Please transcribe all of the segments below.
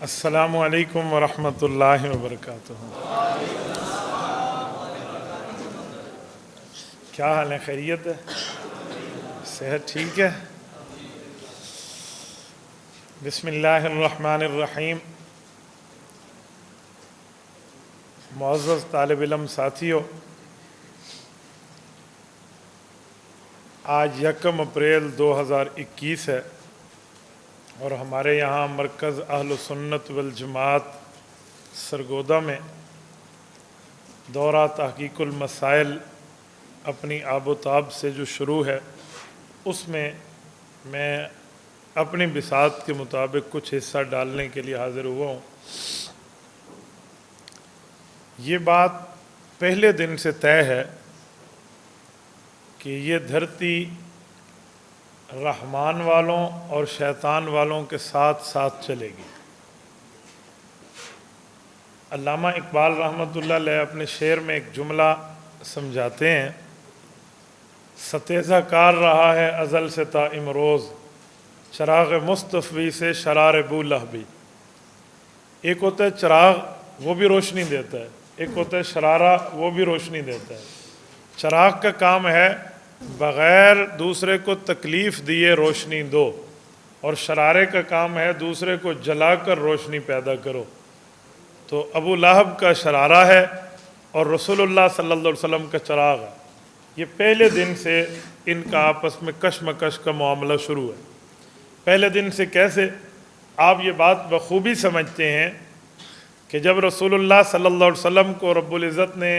السلام علیکم ورحمۃ اللہ وبرکاتہ۔ کیا حال ہے؟ خیریت ہے؟ صحت ٹھیک ہے؟ بسم اللہ الرحمن الرحیم۔ معزز طالب علم ساتھیو، آج 1 اپریل 2021 ہے اور ہمارے یہاں مرکز اہل سنت والجماعت سرگودہ میں دورہ تحقیق المسائل اپنی آب و تاب سے جو شروع ہے، اس میں اپنی بساط کے مطابق کچھ حصہ ڈالنے کے لیے حاضر ہوا ہوں۔ یہ بات پہلے دن سے طے ہے کہ یہ دھرتی رحمان والوں اور شیطان والوں کے ساتھ ساتھ چلے گی۔ علامہ اقبال رحمۃ اللہ علیہ اپنے شعر میں ایک جملہ سمجھاتے ہیں: ستیزہ کار رہا ہے ازل سے تا امروز، چراغ مصطفی سے شرار بو لہبی۔ ایک ہوتا ہے چراغ، وہ بھی روشنی دیتا ہے، ایک ہوتا ہے شرارہ، وہ بھی روشنی دیتا ہے۔ چراغ کا کام ہے بغیر دوسرے کو تکلیف دیے روشنی دو، اور شرارے کا کام ہے دوسرے کو جلا کر روشنی پیدا کرو۔ تو ابو لہب کا شرارہ ہے اور رسول اللہ صلی اللہ علیہ وسلم کا چراغ ہے۔ یہ پہلے دن سے ان کا آپس میں کشمکش کا معاملہ شروع ہے۔ پہلے دن سے کیسے؟ آپ یہ بات بخوبی سمجھتے ہیں کہ جب رسول اللہ صلی اللہ علیہ وسلم کو رب العزت نے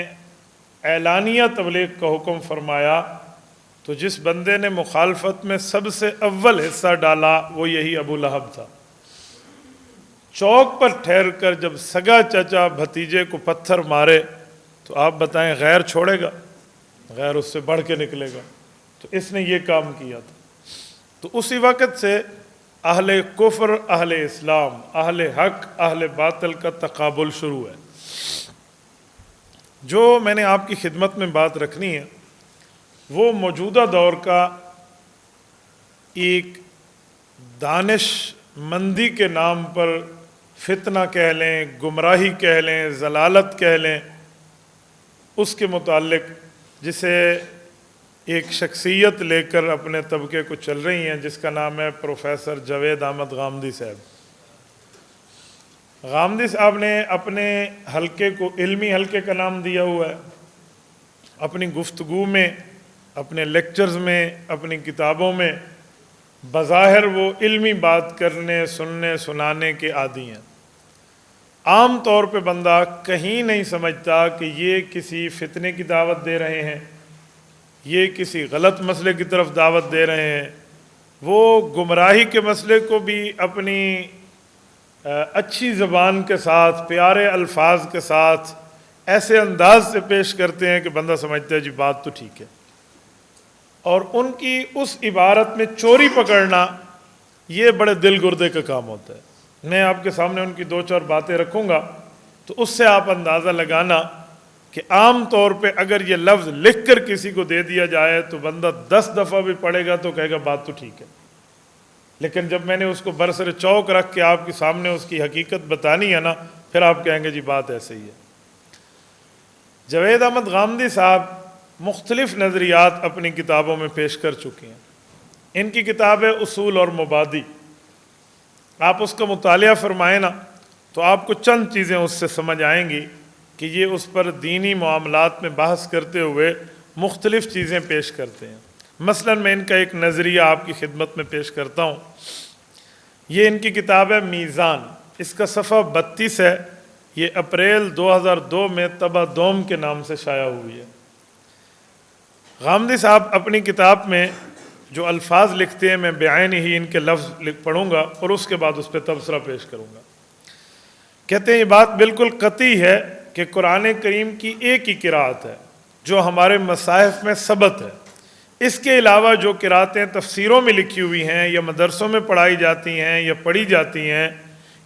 اعلانیہ تبلیغ کا حکم فرمایا تو جس بندے نے مخالفت میں سب سے اول حصہ ڈالا وہ یہی ابو لہب تھا۔ چوک پر ٹھہر کر جب سگا چچا بھتیجے کو پتھر مارے تو آپ بتائیں غیر چھوڑے گا؟ غیر اس سے بڑھ کے نکلے گا۔ تو اس نے یہ کام کیا تھا۔ تو اسی وقت سے اہل کفر، اہل اسلام، اہل حق، اہل باطل کا تقابل شروع ہے۔ جو میں نے آپ کی خدمت میں بات رکھنی ہے وہ موجودہ دور کا ایک دانش مندی کے نام پر فتنہ کہہ لیں، گمراہی کہہ لیں، ضلالت کہہ لیں، اس کے متعلق جسے ایک شخصیت لے کر اپنے طبقے کو چل رہی ہیں، جس کا نام ہے پروفیسر جاوید احمد غامدی صاحب۔ غامدی صاحب نے اپنے حلقے کو علمی حلقے کا نام دیا ہوا ہے۔ اپنی گفتگو میں، اپنے لیکچرز میں، اپنی کتابوں میں بظاہر وہ علمی بات کرنے، سننے، سنانے کے عادی ہیں۔ عام طور پہ بندہ کہیں نہیں سمجھتا کہ یہ کسی فتنے کی دعوت دے رہے ہیں، یہ کسی غلط مسئلے کی طرف دعوت دے رہے ہیں۔ وہ گمراہی کے مسئلے کو بھی اپنی اچھی زبان کے ساتھ، پیارے الفاظ کے ساتھ، ایسے انداز سے پیش کرتے ہیں کہ بندہ سمجھتا ہے جی بات تو ٹھیک ہے۔ اور ان کی اس عبارت میں چوری پکڑنا یہ بڑے دل گردے کا کام ہوتا ہے۔ میں آپ کے سامنے ان کی 2-4 باتیں رکھوں گا تو اس سے آپ اندازہ لگانا کہ عام طور پہ اگر یہ لفظ لکھ کر کسی کو دے دیا جائے تو بندہ 10 دفعہ بھی پڑھے گا تو کہے گا بات تو ٹھیک ہے، لیکن جب میں نے اس کو برسر چوک رکھ کے آپ کے سامنے اس کی حقیقت بتانی ہے نا، پھر آپ کہیں گے جی بات ایسے ہی ہے۔ جاوید احمد غامدی صاحب مختلف نظریات اپنی کتابوں میں پیش کر چکے ہیں۔ ان کی کتاب ہے اصول اور مبادی۔ آپ اس کا مطالعہ فرمائیں نا تو آپ کو چند چیزیں اس سے سمجھ آئیں گی کہ یہ اس پر دینی معاملات میں بحث کرتے ہوئے مختلف چیزیں پیش کرتے ہیں۔ مثلا میں ان کا ایک نظریہ آپ کی خدمت میں پیش کرتا ہوں۔ یہ ان کی کتاب ہے میزان، اس کا صفحہ 32 ہے۔ یہ اپریل 2002 میں طبع دوم کے نام سے شائع ہوئی ہے۔ غامدی صاحب اپنی کتاب میں جو الفاظ لکھتے ہیں میں بعین ہی ان کے لفظ پڑھوں گا اور اس کے بعد اس پہ تبصرہ پیش کروں گا۔ کہتے ہیں یہ بات بالکل قطعی ہے کہ قرآن کریم کی ایک ہی قرأت ہے جو ہمارے مصاحف میں ثبت ہے۔ اس کے علاوہ جو قرأتیں تفسیروں میں لکھی ہوئی ہیں یا مدرسوں میں پڑھائی جاتی ہیں یا پڑھی جاتی ہیں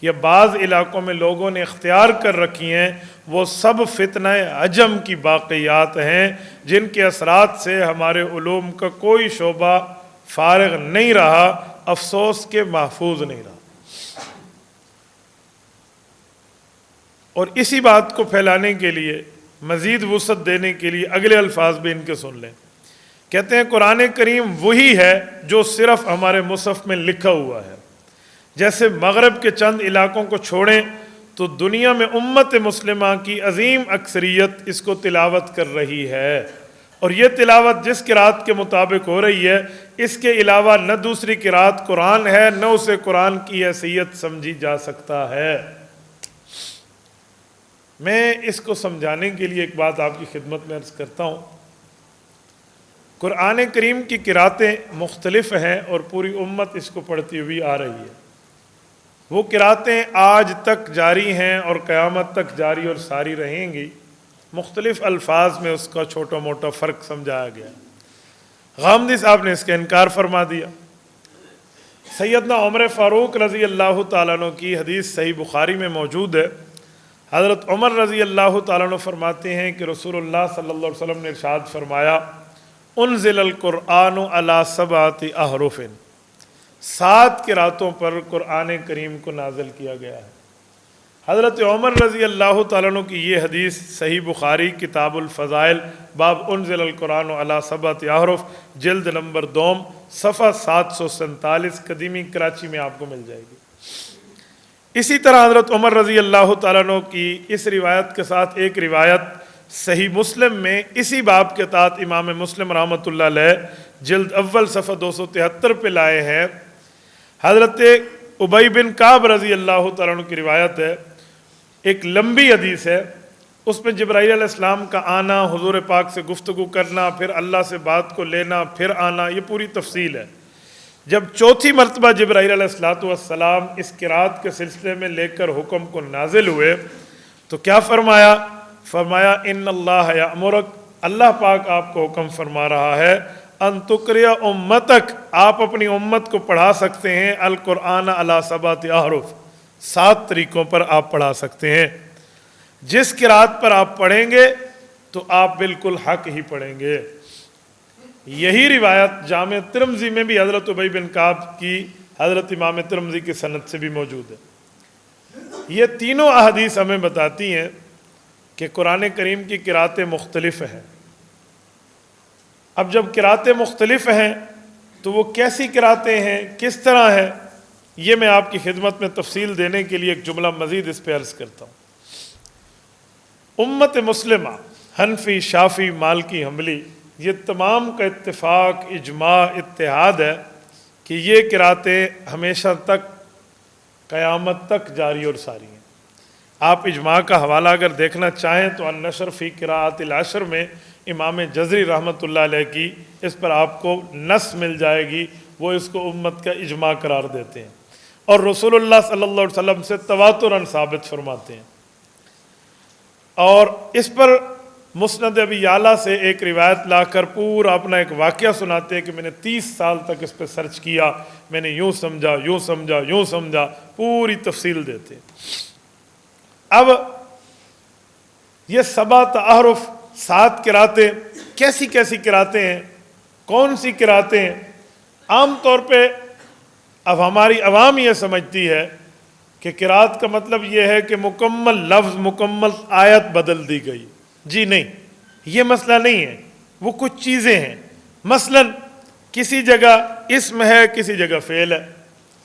یا بعض علاقوں میں لوگوں نے اختیار کر رکھی ہیں، وہ سب فتنہ عجم کی باقیات ہیں جن کے اثرات سے ہمارے علوم کا کوئی شعبہ فارغ نہیں رہا، افسوس کہ محفوظ نہیں رہا۔ اور اسی بات کو پھیلانے کے لیے، مزید وسعت دینے کے لیے اگلے الفاظ بھی ان کے سن لیں۔ کہتے ہیں قرآن کریم وہی ہے جو صرف ہمارے مصحف میں لکھا ہوا ہے۔ جیسے مغرب کے چند علاقوں کو چھوڑیں تو دنیا میں امت مسلمہ کی عظیم اکثریت اس کو تلاوت کر رہی ہے، اور یہ تلاوت جس قرات کے مطابق ہو رہی ہے، اس کے علاوہ نہ دوسری قرات قرآن ہے، نہ اسے قرآن کی حیثیت سمجھی جا سکتا ہے۔ میں اس کو سمجھانے کے لیے ایک بات آپ کی خدمت میں عرض کرتا ہوں۔ قرآن کریم کی قراتیں مختلف ہیں اور پوری امت اس کو پڑھتی ہوئی آ رہی ہے۔ وہ قراتیں آج تک جاری ہیں اور قیامت تک جاری اور ساری رہیں گی۔ مختلف الفاظ میں اس کا چھوٹا موٹا فرق سمجھایا گیا۔ غامدی صاحب نے اس کا انکار فرما دیا۔ سیدنا عمر فاروق رضی اللہ تعالیٰ عنہ کی حدیث صحیح بخاری میں موجود ہے۔ حضرت عمر رضی اللہ تعالیٰ عنہ فرماتے ہیں کہ رسول اللہ صلی اللہ علیہ وسلم نے ارشاد فرمایا، انزل القرآن علی سبعۃ احرف، 7 قراتوں پر قرآن کریم کو نازل کیا گیا ہے۔ حضرت عمر رضی اللہ تعالیٰ عنہ کی یہ حدیث صحیح بخاری کتاب الفضائل باب انزل القرآن علی سبعۃ احرف، جلد نمبر 2 صفحہ 747 قدیمی کراچی میں آپ کو مل جائے گی۔ اسی طرح حضرت عمر رضی اللہ تعالیٰ عنہ کی اس روایت کے ساتھ ایک روایت صحیح مسلم میں اسی باب کے تحت امام مسلم رحمۃ اللہ علیہ جلد اول صفحہ 273 پہ لائے ہیں۔ حضرت ابی بن کعب رضی اللہ تعالیٰ عنہ کی روایت ہے، ایک لمبی حدیث ہے، اس میں جبرائیل علیہ السلام کا آنا، حضور پاک سے گفتگو کرنا، پھر اللہ سے بات کو لینا، پھر آنا، یہ پوری تفصیل ہے۔ جب چوتھی مرتبہ جبرائیل علیہ السلام اس قرات کے سلسلے میں لے کر حکم کو نازل ہوئے تو کیا فرمایا؟ فرمایا ان اللہ یامرک، اللہ پاک آپ کو حکم فرما رہا ہے، ان تقرئ امتک، آپ اپنی امت کو پڑھا سکتے ہیں، القرآن علی سبعۃ احرف، 7 طریقوں پر آپ پڑھا سکتے ہیں۔ جس قرات پر آپ پڑھیں گے تو آپ بالکل حق ہی پڑھیں گے۔ یہی روایت جامع ترمذی میں بھی حضرت ابی بن کعب کی حضرت امام ترمذی کی سند سے بھی موجود ہے۔ یہ تینوں احادیث ہمیں بتاتی ہیں کہ قرآن کریم کی قراتیں مختلف ہیں۔ اب جب قراتیں مختلف ہیں تو وہ کیسی قراتیں ہیں، کس طرح ہیں، یہ میں آپ کی خدمت میں تفصیل دینے کے لیے ایک جملہ مزید اس پہ عرض کرتا ہوں۔ امت مسلمہ، حنفی، شافعی، مالکی، حنبلی، یہ تمام کا اتفاق، اجماع، اتحاد ہے کہ یہ قراتیں ہمیشہ تک، قیامت تک جاری اور ساری ہیں۔ آپ اجماع کا حوالہ اگر دیکھنا چاہیں تو النشر فی قراءۃ العشر میں امام جزری رحمۃ اللہ علیہ کی اس پر آپ کو نص مل جائے گی، وہ اس کو امت کا اجماع قرار دیتے ہیں اور رسول اللہ صلی اللہ علیہ وسلم سے تواتراً ثابت فرماتے ہیں۔ اور اس پر مسند ابی یعلا سے ایک روایت لا کر پورا اپنا ایک واقعہ سناتے ہیں کہ میں نے 30 سال تک اس پہ سرچ کیا، میں نے یوں سمجھا، یوں سمجھا، یوں سمجھا، پوری تفصیل دیتے ہیں۔ اب یہ 7 احرف، 7 قراتیں، کیسی کیسی قراتیں ہیں، کون سی قراتیں ہیں؟ عام طور پہ اب ہماری عوام یہ سمجھتی ہے کہ قرات کا مطلب یہ ہے کہ مکمل لفظ، مکمل آیت بدل دی گئی۔ جی نہیں، یہ مسئلہ نہیں ہے، وہ کچھ چیزیں ہیں۔ مثلا کسی جگہ اسم ہے، کسی جگہ فعل ہے،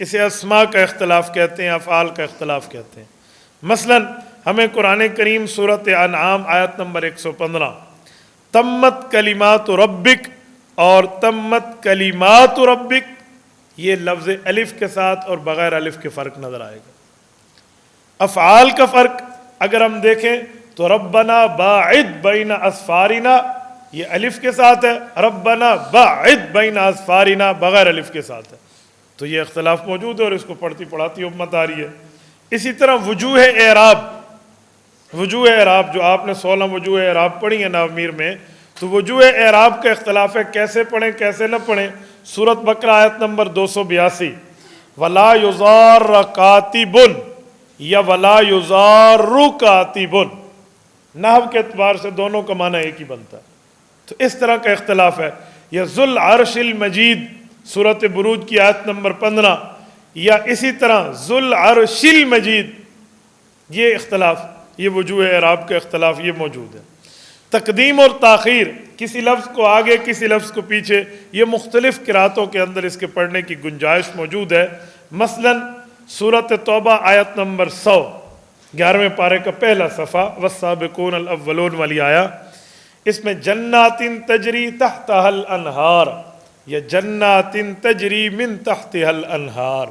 اسے اسماء کا اختلاف کہتے ہیں، افعال کا اختلاف کہتے ہیں۔ مثلا ہمیں قرآن کریم سورۃ انعام آیت نمبر 115 تمت کلمات ربک اور تمت کلمات ربک، یہ لفظ الف کے ساتھ اور بغیر الف کے فرق نظر آئے گا۔ افعال کا فرق اگر ہم دیکھیں تو ربنا باعد بین اسفارنا، یہ الف کے ساتھ ہے، ربنا باعد بین اسفارنا بغیر الف کے ساتھ ہے، تو یہ اختلاف موجود ہے اور اس کو پڑھتی پڑھاتی امت آ رہی ہے۔ اسی طرح وجوہ اعراب، وجوہ اعراب جو آپ نے 16 وجوہ اعراب پڑھی ہیں ناومیر میں، تو وجوہ اعراب کا اختلاف ہے، کیسے پڑھیں کیسے نہ پڑھیں۔ سورۃ بقرہ آیت نمبر 282 ولا یضار کاتب یا ولا یضار کاتب، نحو کے اعتبار سے دونوں کا معنی ایک ہی بنتا ہے، تو اس طرح کا اختلاف ہے۔ یا ذو العرش المجید سورۃ بروج کی آیت نمبر 15 یا اسی طرح ذو العرش المجید، یہ اختلاف۔ یہ وجوہ اعراب کا اختلاف یہ موجود ہے۔ تقدیم اور تاخیر، کسی لفظ کو آگے کسی لفظ کو پیچھے، یہ مختلف قراتوں کے اندر اس کے پڑھنے کی گنجائش موجود ہے۔ مثلا سورۃ توبہ آیت نمبر 100، 11ویں پارے کا پہلا صفحہ، والسابقون الاولون والی آیا، اس میں جنات تجری تحتها الانہار یا جنات تجری من تحتها الانہار،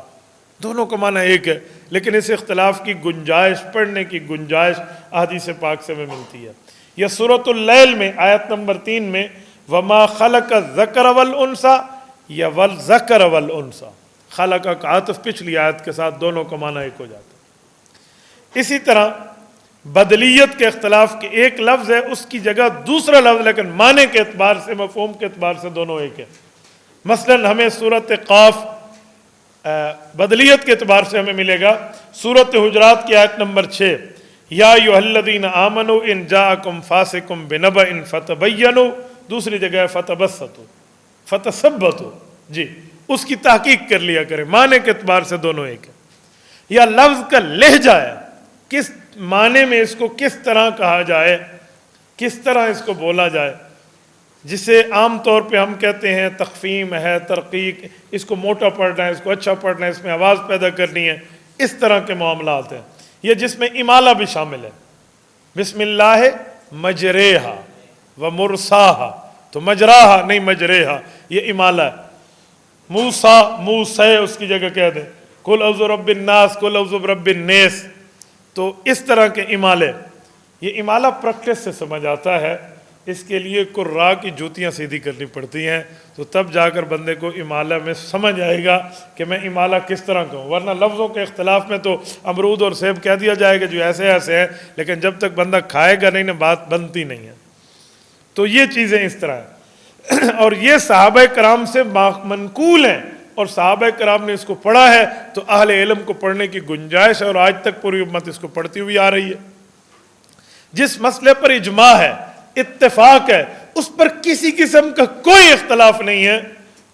دونوں کا معنی ایک ہے، لیکن اس اختلاف کی گنجائش، پڑھنے کی گنجائش احادیث پاک سے ہمیں ملتی ہے۔ یا سورۃ اللیل میں آیت نمبر 3 میں وما خلق الذکر والانثی یا والذکر والانثی، خلق کا عطف پچھلی آیت کے ساتھ، دونوں کا معنی ایک ہو جاتا ہے۔ اسی طرح بدلیت کے اختلاف کے ایک لفظ ہے، اس کی جگہ دوسرا لفظ، لیکن معنی کے اعتبار سے، مفہوم کے اعتبار سے دونوں ایک ہے۔ مثلا ہمیں سورۃ قاف بدلیت کے اعتبار سے ہمیں ملے گا سورۃ حجرات کی آیت نمبر 6، یا ایھا الذین آمنوا ان جاءکم فاسق بنبأ فتبینوا، دوسری جگہ ہے فتبسطوا، فتثبتوا، جی اس کی تحقیق کر لیا کریں، معنی کے اعتبار سے دونوں ایک ہے۔ یا لفظ کا لہجہ ہے، کس معنی میں اس کو کس طرح کہا جائے، کس طرح اس کو بولا جائے، جسے عام طور پہ ہم کہتے ہیں تخفیم ہے، ترقیق، اس کو موٹا پڑھنا ہے، اس کو اچھا پڑھنا ہے، اس میں آواز پیدا کرنی ہے، اس طرح کے معاملات ہیں۔ یہ جس میں امالہ بھی شامل ہے، بسم اللہ مجریہا و مرساہا، تو مجراہا نہیں مجریہا، یہ امالہ ہے۔ موسیٰ، موسیٰ اس کی جگہ کہہ دیں، قل اعوذ برب الناس، قل اعوذ برب الناس، تو اس طرح کے امالے، یہ امالہ پریکٹس سے سمجھ آتا ہے، اس کے لیے قراء کی جوتیاں سیدھی کرنی پڑتی ہیں، تو تب جا کر بندے کو امالہ میں سمجھ آئے گا کہ میں امالہ کس طرح کہوں، ورنہ لفظوں کے اختلاف میں تو امرود اور سیب کہہ دیا جائے گا جو ایسے ایسے ہیں، لیکن جب تک بندہ کھائے گا نہیں نا بات بنتی نہیں ہے۔ تو یہ چیزیں اس طرح ہیں، اور یہ صحابہ کرام سے منقول ہیں، اور صحابہ کرام نے اس کو پڑھا ہے، تو اہل علم کو پڑھنے کی گنجائش ہے، اور آج تک پوری امت اس کو پڑھتی ہوئی آ رہی ہے۔ جس مسئلے پر اجماع ہے، اتفاق ہے، اس پر کسی قسم کا کوئی اختلاف نہیں ہے،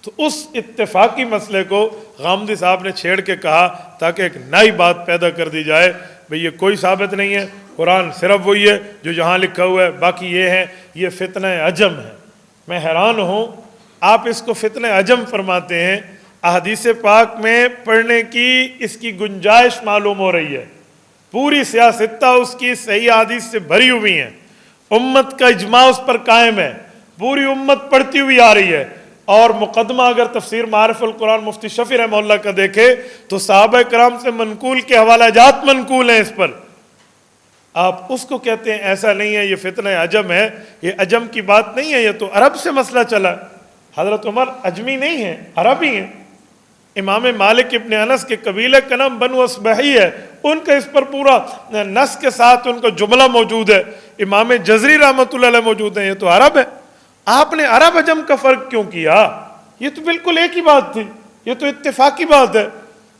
تو اس اتفاقی مسئلے کو غامدی صاحب نے چھیڑ کے کہا تاکہ ایک نئی بات پیدا کر دی جائے، بھئی یہ کوئی ثابت نہیں ہے، قرآن صرف وہی ہے جو یہاں لکھا ہوا ہے، باقی یہ ہے، یہ فتنہ عجم ہے۔ میں حیران ہوں، آپ اس کو فتنہ عجم فرماتے ہیں، احادیث پاک میں پڑھنے کی اس کی گنجائش معلوم ہو رہی ہے، پوری سیاستہ اس کی صحیح احادیث سے بھری ہوئی ہیں، امت کا اجماع اس پر قائم ہے، پوری امت پڑھتی ہوئی آ رہی ہے، اور مقدمہ اگر تفسیر معارف القرآن مفتی شفیع رحمہ اللہ کا دیکھے تو صحابہ کرام سے منقول کے حوالہ جات منقول ہیں اس پر، آپ اس کو کہتے ہیں ایسا نہیں ہے، یہ فتنہ عجم ہے، یہ عجم کی بات نہیں ہے، یہ تو عرب سے مسئلہ چلا۔ حضرت عمر عجمی نہیں ہیں، عربی ہیں۔ امام مالک ابن انس کے قبیلے کا نام بنو اصبہی ہے، ان کا اس پر پورا نص کے ساتھ ان کا جملہ موجود ہے، امام جزری رحمۃ اللہ علیہ موجود ہیں، یہ تو عرب ہے، آپ نے عرب عجم کا فرق کیوں کیا؟ یہ تو بالکل ایک ہی بات تھی، یہ تو اتفاقی بات ہے۔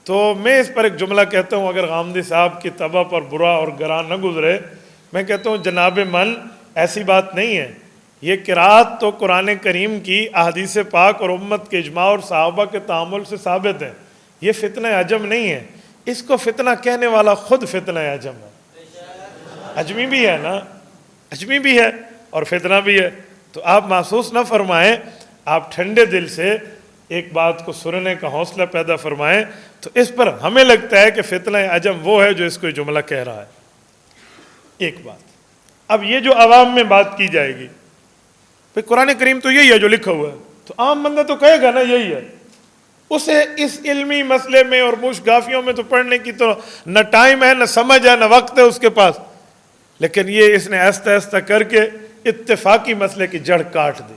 تو میں اس پر ایک جملہ کہتا ہوں، اگر غامدی صاحب کی طبع پر برا اور گراں نہ گزرے، میں کہتا ہوں جناب من، ایسی بات نہیں ہے، یہ قرات تو قرآن کریم کی احادیث پاک اور امت کے اجماع اور صحابہ کے تعامل سے ثابت ہے، یہ فتنہ عجم نہیں ہے، اس کو فتنہ کہنے والا خود فتنہ عجم ہے، عجمی بھی ہے نا، عجمی بھی ہے اور فتنہ بھی ہے۔ تو آپ محسوس نہ فرمائیں، آپ ٹھنڈے دل سے ایک بات کو سننے کا حوصلہ پیدا فرمائیں، تو اس پر ہمیں لگتا ہے کہ فتنہ عجم وہ ہے جو اس کو جملہ کہہ رہا ہے۔ ایک بات، اب یہ جو عوام میں بات کی جائے گی، قرآن کریم تو یہی ہے جو لکھا ہوا ہے، تو عام بندہ تو کہے گا نا یہی ہے، اسے اس علمی مسئلے میں اور موش گافیوں میں تو پڑھنے کی تو نہ ٹائم ہے، نہ سمجھ ہے، نہ وقت ہے اس کے پاس، لیکن یہ اس نے آہستہ آہستہ کر کے اتفاقی مسئلے کی جڑ کاٹ دی۔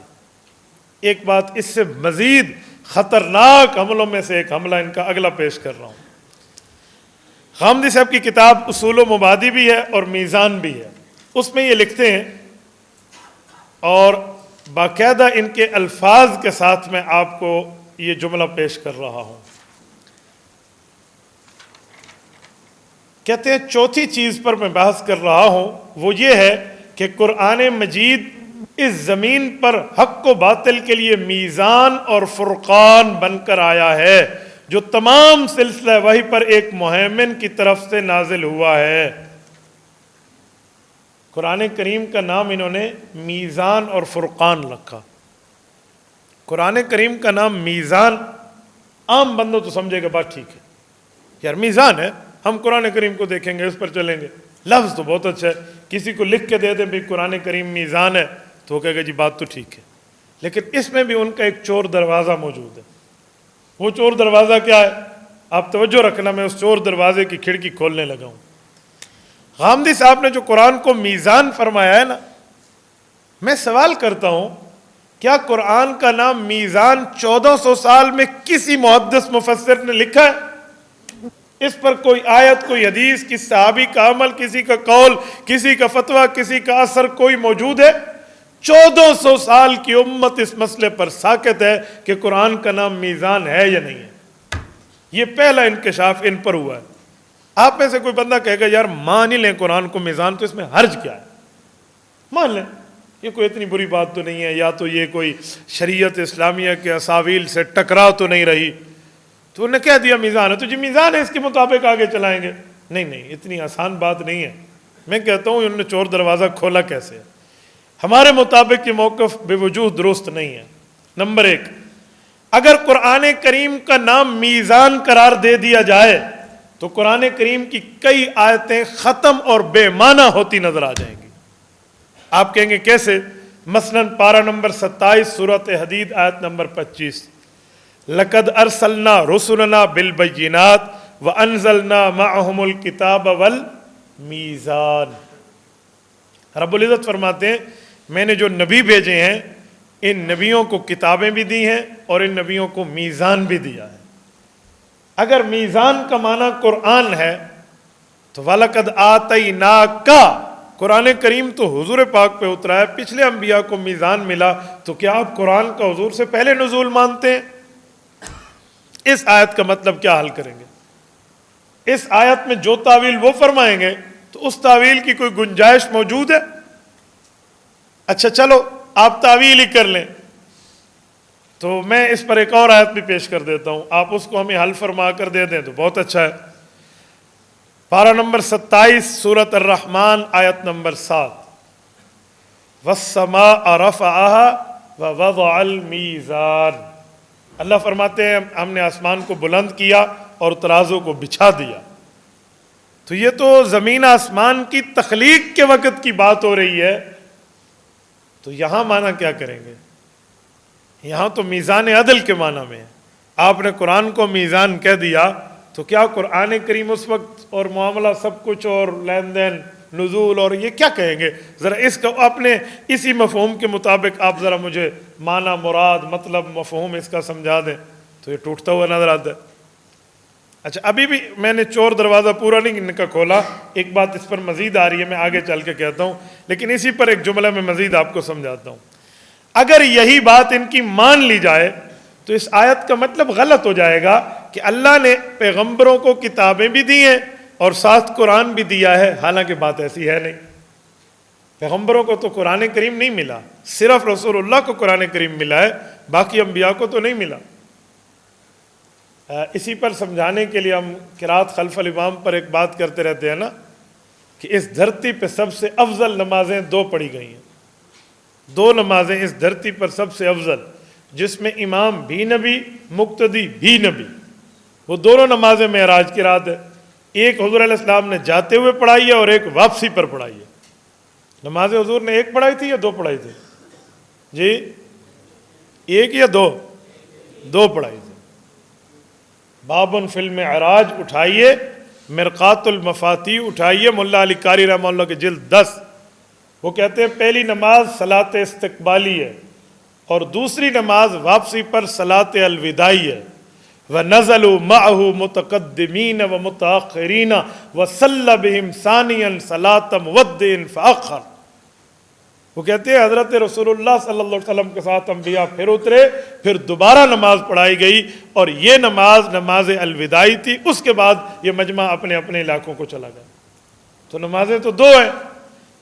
ایک بات اس سے مزید خطرناک حملوں میں سے ایک حملہ ان کا اگلا پیش کر رہا ہوں۔ غامدی صاحب کی کتاب اصول و مبادی بھی ہے اور میزان بھی ہے، اس میں یہ لکھتے ہیں، اور باقاعدہ ان کے الفاظ کے ساتھ میں آپ کو یہ جملہ پیش کر رہا ہوں۔ کہتے ہیں چوتھی چیز پر میں بحث کر رہا ہوں، وہ یہ ہے کہ قرآن مجید اس زمین پر حق و باطل کے لیے میزان اور فرقان بن کر آیا ہے، جو تمام سلسلہ وحی پر ایک مہمن کی طرف سے نازل ہوا ہے۔ قرآن کریم کا نام انہوں نے میزان اور فرقان رکھا۔ قرآن کریم کا نام میزان، عام بندوں تو سمجھے گا بات ٹھیک ہے یار میزان ہے، ہم قرآن کریم کو دیکھیں گے، اس پر چلیں گے، لفظ تو بہت اچھا ہے، کسی کو لکھ کے دے دیں بھی قرآن کریم میزان ہے تو وہ کہے گا جی بات تو ٹھیک ہے، لیکن اس میں بھی ان کا ایک چور دروازہ موجود ہے۔ وہ چور دروازہ کیا ہے؟ آپ توجہ رکھنا، میں اس چور دروازے کی کھڑکی کھولنے لگا ہوں۔ غامدی صاحب نے جو قرآن کو میزان فرمایا ہے نا، میں سوال کرتا ہوں کیا قرآن کا نام میزان 1400 سال میں کسی محدث مفسر نے لکھا ہے؟ اس پر کوئی آیت، کوئی حدیث، کسی صحابی کا عمل، کسی کا قول، کسی کا فتویٰ، کسی کا اثر کوئی موجود ہے؟ 1400 سال کی امت اس مسئلے پر ساکت ہے کہ قرآن کا نام میزان ہے یا نہیں ہے۔ یہ پہلا انکشاف ان پر ہوا ہے۔ آپ میں سے کوئی بندہ کہے گا یار مان ہی لیں قرآن کو میزان، تو اس میں حرج کیا ہے؟ مان لیں، یہ کوئی اتنی بری بات تو نہیں ہے، یا تو یہ کوئی شریعت اسلامیہ کے اساویل سے ٹکرا تو نہیں رہی، تو انہوں نے کہہ دیا میزان ہے تو جی میزان ہے، اس کے مطابق آگے چلائیں گے۔ نہیں، اتنی آسان بات نہیں ہے۔ میں کہتا ہوں انہوں نے چور دروازہ کھولا کیسے ہے؟ ہمارے مطابق یہ موقف بے وجوہ درست نہیں ہے۔ نمبر 1، اگر قرآن کریم کا نام میزان قرار دے دیا جائے تو قرآن کریم کی کئی آیتیں ختم اور بے معنی ہوتی نظر آ جائیں گی۔ آپ کہیں گے کیسے؟ مثلا پارہ نمبر 27 سورۃ حدید آیت نمبر 25، لَقَدْ أَرْسَلْنَا رُسُلَنَا بِالْبَيِّنَاتِ وَأَنزَلْنَا مَعَهُمُ الْكِتَابَ وَالْمِيزَانَ۔ رب العزت فرماتے ہیں میں نے جو نبی بھیجے ہیں ان نبیوں کو کتابیں بھی دی ہیں اور ان نبیوں کو میزان بھی دیا ہے۔ اگر میزان کا معنی قرآن ہے تو وَلَقَدْ آتَيْنَاكَ، قرآن کریم تو حضور پاک پہ اترا ہے، پچھلے انبیاء کو میزان ملا، تو کیا آپ قرآن کا حضور سے پہلے نزول مانتے ہیں؟ اس آیت کا مطلب کیا حل کریں گے؟ اس آیت میں جو تعویل وہ فرمائیں گے تو اس تعویل کی کوئی گنجائش موجود ہے؟ اچھا چلو آپ تعویل ہی کر لیں تو میں اس پر ایک اور آیت بھی پیش کر دیتا ہوں، آپ اس کو ہمیں حل فرما کر دے دیں تو بہت اچھا ہے۔ پارہ نمبر 27 سورۃ الرحمن آیت نمبر 7، وَالسَّمَاءَ رَفَعَهَا وَوَضَعَ الْمِيزَانَ، اللہ فرماتے ہیں ہم نے آسمان کو بلند کیا اور ترازو کو بچھا دیا۔ تو یہ تو زمین آسمان کی تخلیق کے وقت کی بات ہو رہی ہے، تو یہاں معنی کیا کریں گے؟ یہاں تو میزان عدل کے معنی میں ہے۔ آپ نے قرآن کو میزان کہہ دیا تو کیا قرآن کریم اس وقت اور معاملہ سب کچھ اور لین دین نزول اور یہ کیا کہیں گے؟ ذرا اس کا اپنے اسی مفہوم کے مطابق آپ ذرا مجھے معنی، مراد، مطلب، مفہوم اس کا سمجھا دیں تو یہ ٹوٹتا ہوا نظر آتا ہے۔ اچھا ابھی بھی میں نے چور دروازہ پورا نہیں ان کا کھولا، ایک بات اس پر مزید آ رہی ہے، میں آگے چل کے کہتا ہوں، لیکن اسی پر ایک جملہ میں مزید آپ کو سمجھاتا ہوں۔ اگر یہی بات ان کی مان لی جائے تو اس آیت کا مطلب غلط ہو جائے گا کہ اللہ نے پیغمبروں کو کتابیں بھی دی ہیں اور ساتھ قرآن بھی دیا ہے، حالانکہ بات ایسی ہے نہیں۔ پیغمبروں کو تو قرآن کریم نہیں ملا، صرف رسول اللہ کو قرآن کریم ملا ہے، باقی انبیاء کو تو نہیں ملا۔ اسی پر سمجھانے کے لیے ہم قرات خلف الامام پر ایک بات کرتے رہتے ہیں نا کہ اس دھرتی پہ سب سے افضل نمازیں 2 پڑھی گئی ہیں، 2 نمازیں اس دھرتی پر سب سے افضل، جس میں امام بھی نبی، مقتدی بھی نبی، وہ دونوں نمازیں معراج کی رات ہے۔ ایک حضور علیہ السلام نے جاتے ہوئے پڑھائی ہے اور ایک واپسی پر پڑھائی ہے۔ نماز حضور نے 1 پڑھائی تھی یا 2 پڑھائی تھی؟ جی 1 یا 2 پڑھائی تھی۔ بابن فی المعراج اٹھائیے، مرقات المفاتیح اٹھائیے، ملا علی قاری رحمہ اللہ کے جلد 10، وہ کہتے ہیں پہلی نماز صلاۃ استقبالی ہے اور دوسری نماز واپسی پر صلاۃ الوداعی ہے۔ وَنَزَلُوا مَعَهُ مُتَقَدِّمِينَ وَمُتَأَخِّرِينَ وَصَلَّى بِهِمْ ثَانِيًا صَلَاةَ مُوَدِّعٍ فَأَخَّرَ، وہ کہتے ہیں حضرت رسول اللہ صلی اللہ علیہ وسلم کے ساتھ انبیاء پھر اترے، پھر دوبارہ نماز پڑھائی گئی اور یہ نماز الوداعی تھی، اس کے بعد یہ مجمع اپنے اپنے علاقوں کو چلا گیا۔ تو نمازیں تو 2 ہیں،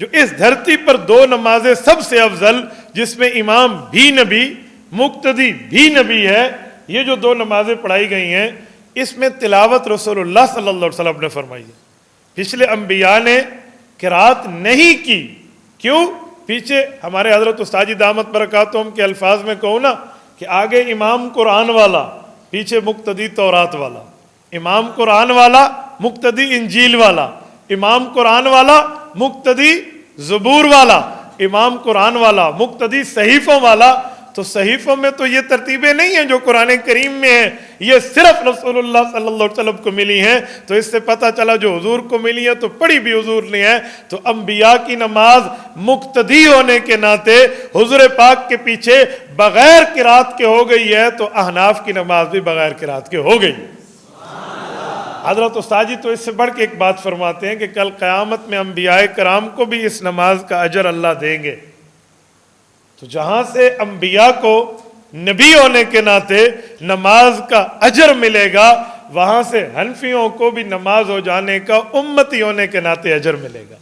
جو اس دھرتی پر 2 نمازیں سب سے افضل، جس میں امام بھی نبی، مقتدی بھی نبی ہے، یہ جو 2 نمازیں پڑھائی گئی ہیں اس میں تلاوت رسول اللہ صلی اللہ علیہ وسلم نے فرمائی ہے۔ پچھلے انبیاء نے قرات نہیں کی، کیوں؟ پیچھے ہمارے حضرت استاذ دامت برکاتہم کے الفاظ میں کہوں نا کہ آگے امام قرآن والا، پیچھے مقتدی تورات والا، امام قرآن والا مقتدی انجیل والا، امام قرآن والا مقتدی زبور والا، امام قرآن والا مقتدی صحیفوں والا۔ تو صحیفوں میں تو یہ ترتیبیں نہیں ہیں جو قرآن کریم میں ہیں، یہ صرف رسول اللہ صلی اللہ علیہ وسلم کو ملی ہیں۔ تو اس سے پتہ چلا جو حضور کو ملی ہے تو پڑھی بھی حضور نے ہے۔ تو انبیاء کی نماز مقتدی ہونے کے ناطے حضور پاک کے پیچھے بغیر قرات کے ہو گئی ہے، تو احناف کی نماز بھی بغیر قرات کے ہو گئی۔ حضرت استاد جی تو اس سے بڑھ کے ایک بات فرماتے ہیں کہ کل قیامت میں انبیاء کرام کو بھی اس نماز کا اجر اللہ دیں گے۔ تو جہاں سے انبیاء کو نبی ہونے کے ناطے نماز کا اجر ملے گا، وہاں سے حنفیوں کو بھی نماز ہو جانے کا امتی ہونے کے ناطے اجر ملے گا۔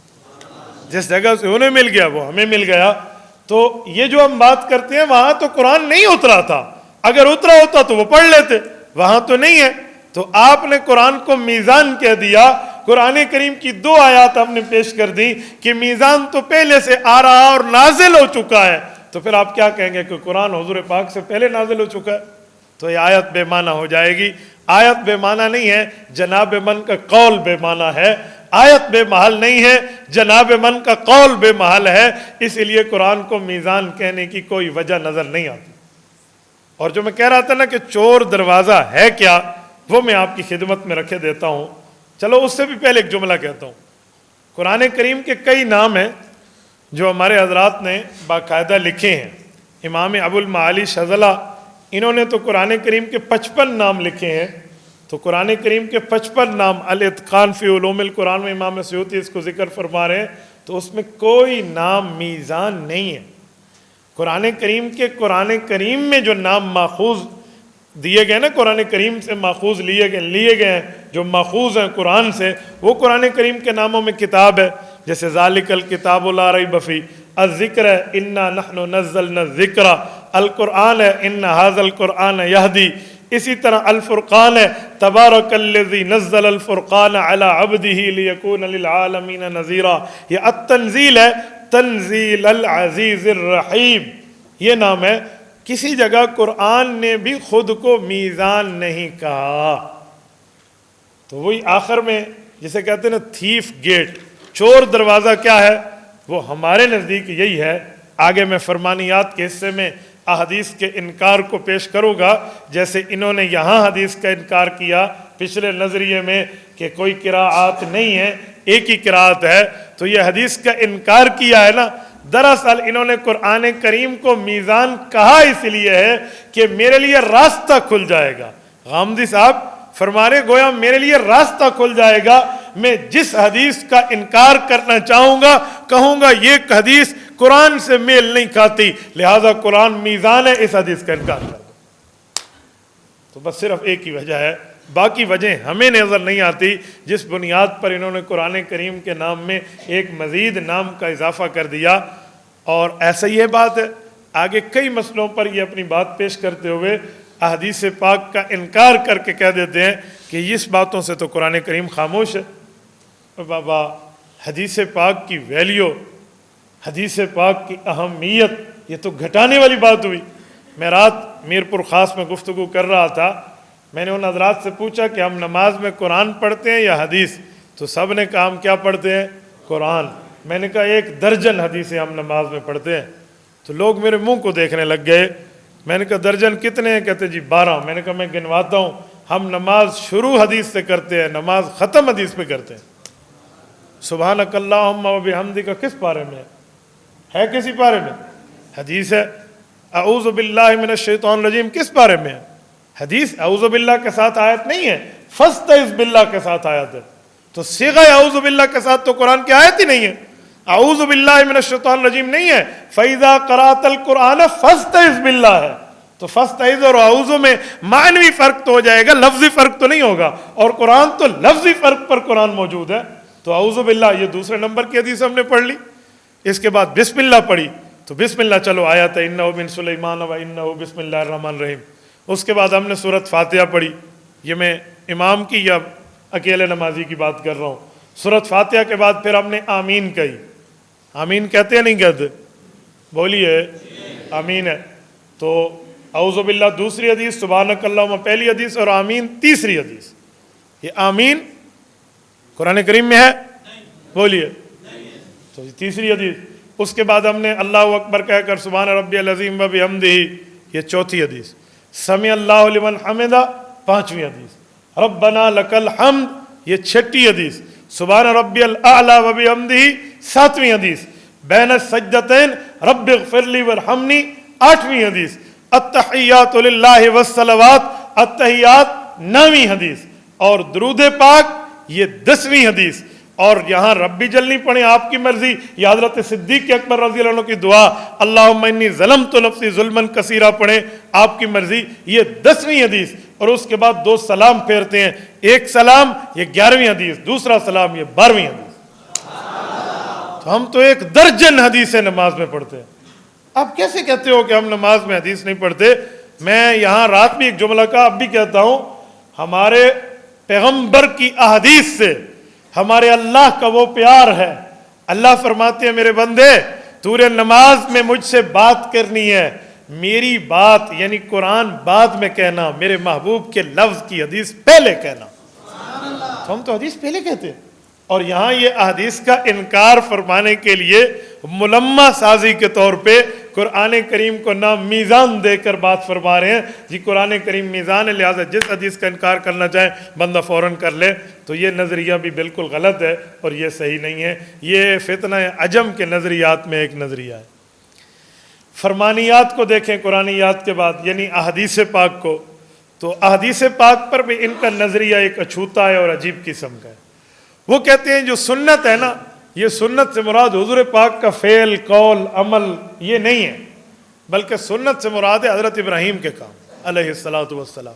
جس جگہ سے انہیں مل گیا وہ ہمیں مل گیا۔ تو یہ جو ہم بات کرتے ہیں وہاں تو قرآن نہیں اترا تھا، اگر اترا ہوتا تو وہ پڑھ لیتے، وہاں تو نہیں ہے۔ تو آپ نے قرآن کو میزان کہہ دیا۔ قرآن کریم کی 2 آیات ہم نے پیش کر دی کہ میزان تو پہلے سے آ رہا اور نازل ہو چکا ہے، تو پھر آپ کیا کہیں گے کہ قرآن حضور پاک سے پہلے نازل ہو چکا ہے؟ تو یہ آیت بے معنی ہو جائے گی۔ آیت بے معنی نہیں ہے، جناب من کا قول بے معنی ہے۔ آیت بے محل نہیں ہے، جناب من کا قول بے محل ہے۔ اس لیے قرآن کو میزان کہنے کی کوئی وجہ نظر نہیں آتی۔ اور جو میں کہہ رہا تھا نا کہ چور دروازہ ہے کیا، وہ میں آپ کی خدمت میں رکھے دیتا ہوں۔ چلو اس سے بھی پہلے ایک جملہ کہتا ہوں۔ قرآن کریم کے کئی نام ہیں جو ہمارے حضرات نے باقاعدہ لکھے ہیں۔ امام ابو المعالی شذلہ، انہوں نے تو قرآن کریم کے 55 نام لکھے ہیں۔ تو قرآن کریم کے 55 نام، الاتقان فی علوم القرآن میں امام سیوطی اس کو ذکر فرما رہے ہیں، تو اس میں کوئی نام میزان نہیں ہے۔ قرآن کریم میں جو نام ماخوذ دیے گئے نا، قرآن کریم سے ماخوذ لیے گئے ہیں، جو ماخوذ ہیں قرآن سے، وہ قرآن کریم کے ناموں میں کتاب ہے، جیسے ذالک الکتاب لا ریب فیہ، الذکر ہے انا نحن نزلنا الذکر، القرآن ہے ان ھذا القرآن یہدی، اسی طرح الفرقان ہے تبارک الذی نزل الفرقان علی عبدہ لیکون للعالمین نذیرا، یہ التنزیل ہے تنزیل العزیز الرحیم، یہ نام ہے۔ کسی جگہ قرآن نے بھی خود کو میزان نہیں کہا۔ تو وہی آخر میں جسے کہتے ہیں نا تھیف گیٹ، چور دروازہ کیا ہے، وہ ہمارے نزدیک یہی ہے۔ آگے میں فرمانیات کے حصے میں احادیث کے انکار کو پیش کروں گا، جیسے انہوں نے یہاں حدیث کا انکار کیا پچھلے نظریے میں کہ کوئی قراءات نہیں ہے، ایک ہی قراءت ہے، تو یہ حدیث کا انکار کیا ہے نا۔ دراصل انہوں نے قرآن کریم کو میزان کہا اس لیے ہے کہ میرے لیے راستہ کھل جائے گا۔ غامدی صاحب فرما رہے گویا میرے لیے راستہ کھل جائے گا، میں جس حدیث کا انکار کرنا چاہوں گا کہوں گا یہ حدیث قرآن سے میل نہیں کھاتی، لہذا قرآن میزان ہے، اس حدیث کا انکار کر دو۔ تو بس صرف ایک ہی وجہ ہے، باقی وجہ ہمیں نظر نہیں آتی جس بنیاد پر انہوں نے قرآن کریم کے نام میں ایک مزید نام کا اضافہ کر دیا۔ اور ایسا یہ بات ہے، آگے کئی مسئلوں پر یہ اپنی بات پیش کرتے ہوئے احادیث پاک کا انکار کر کے کہہ دیتے ہیں کہ اس باتوں سے تو قرآن کریم خاموش ہے۔ بابا حدیث پاک کی ویلیو، حدیث پاک کی اہمیت، یہ تو گھٹانے والی بات ہوئی۔ میں رات میرپور خاص میں گفتگو کر رہا تھا، میں نے ان حضرات سے پوچھا کہ ہم نماز میں قرآن پڑھتے ہیں یا حدیث، تو سب نے کہا ہم کیا پڑھتے ہیں؟ قرآن۔ میں نے کہا 1 درجن حدیثیں ہم نماز میں پڑھتے ہیں۔ تو لوگ میرے منہ کو دیکھنے لگ گئے۔ میں نے کہا درجن کتنے ہیں؟ کہتے جی 12۔ میں نے کہا میں گنواتا ہوں، ہم نماز شروع حدیث سے کرتے ہیں، نماز ختم حدیث پہ کرتے ہیں۔ سبحانک اللہم و بحمدک کس پارے میں ہے؟ کسی پارے میں حدیث ہے۔ اعوذ باللہ من الشیطان الرجیم کس بارے میں ہے؟ حدیث۔ اعوذ باللہ کے ساتھ آیت نہیں ہے، فاستعذ باللہ کے ساتھ آیت ہے۔ تو صیغہ اعوذ باللہ کے ساتھ تو قرآن کی آیت ہی نہیں ہے۔ اعوذ باللہ من الشیطان الرجیم نہیں ہے، فَإِذَا قَرَأْتَ الْقُرْآنَ فَاسْتَعِذْ بِاللَّهِ ہے۔ تو فاستعذ اور اعوذ میں معنوی فرق تو ہو جائے گا، لفظی فرق تو نہیں ہوگا، اور قرآن تو لفظی فرق پر قرآن موجود ہے۔ تو اعوذ باللہ یہ دوسرے نمبر کی حدیث ہم نے پڑھ لی۔ اس کے بعد بسم اللہ پڑھی، تو بسم اللہ چلو آیت ہے انہ من سلیمان و انہ بسم اللہ الرحمن الرحیم۔ اس کے بعد ہم نے سورۃ فاتحہ پڑھی، یہ میں امام کی یا اکیلے نمازی کی بات کر رہا ہوں۔ سورۃ فاتحہ کے بعد پھر ہم نے آمین کہی، آمین کہتے ہیں نہیں کہتے؟ بولیے آمین ہے. تو اعوذ باللہ دوسری حدیث، سبحانک اللہم پہلی حدیث، اور آمین تیسری حدیث. یہ آمین قرآن کریم میں ہے؟ بولیے. تو یہ تیسری حدیث. اس کے بعد ہم نے اللہ اکبر کہہ کر سبحان ربی العظیم و بحمدہ، یہ چوتھی حدیث. سمع اللہ لمن حمدہ، پانچویں حدیث. ربنا لک الحمد، یہ چھٹی حدیث. سبحان ربی الاعلی و بحمدہ، ساتویں حدیث. بین السجدتین رب اغفر لی وارحمنی، آٹھویں حدیث. التحیات للہ والصلوات، التحیات نویں حدیث. اور درود پاک یہ 10ویں حدیث. اور یہاں ربی جل نہیں پڑھیں، آپ کی مرضی. یا حضرت صدیق اکبر رضی اللہ عنہ کی دعا اللہم انی ظلمت نفسی ظلما کثیرا پڑھیں، آپ کی مرضی. یہ 10ویں حدیث. اور اس کے بعد 2 سلام پھیرتے ہیں. ایک سلام یہ 11ویں حدیث، دوسرا سلام یہ 12ویں حدیث. تو ہم تو ایک درجن حدیثیں نماز میں پڑھتے ہیں. آپ کیسے کہتے ہو کہ ہم نماز میں حدیث نہیں پڑھتے؟ میں یہاں رات بھی ایک جملہ کا اب بھی کہتا ہوں، ہمارے پیغمبر کی احادیث سے ہمارے اللہ کا وہ پیار ہے. اللہ فرماتے ہیں میرے بندے تو نے نماز میں مجھ سے بات کرنی ہے، میری بات یعنی قرآن بعد میں کہنا، میرے محبوب کے لفظ کی حدیث پہلے کہنا. تو ہم تو حدیث پہلے کہتے ہیں. اور یہاں یہ احادیث کا انکار فرمانے کے لیے ملمہ سازی کے طور پہ قرآن کریم کو نام میزان دے کر بات فرما رہے ہیں. جی قرآن کریم میزان ہے، لہٰذا جس حدیث کا انکار کرنا چاہیں بندہ فوراً کر لے. تو یہ نظریہ بھی بالکل غلط ہے اور یہ صحیح نہیں ہے. یہ فتنہ عجم کے نظریات میں ایک نظریہ ہے. فرمانیات کو دیکھیں قرآنیات کے بعد، یعنی احادیث پاک کو. تو احادیث پاک پر بھی ان کا نظریہ ایک اچھوتا ہے اور عجیب قسم کا ہے. وہ کہتے ہیں جو سنت ہے نا، یہ سنت سے مراد حضور پاک کا فعل، قول، عمل یہ نہیں ہے، بلکہ سنت سے مراد ہے حضرت ابراہیم کے کام علیہ الصلوۃ والسلام.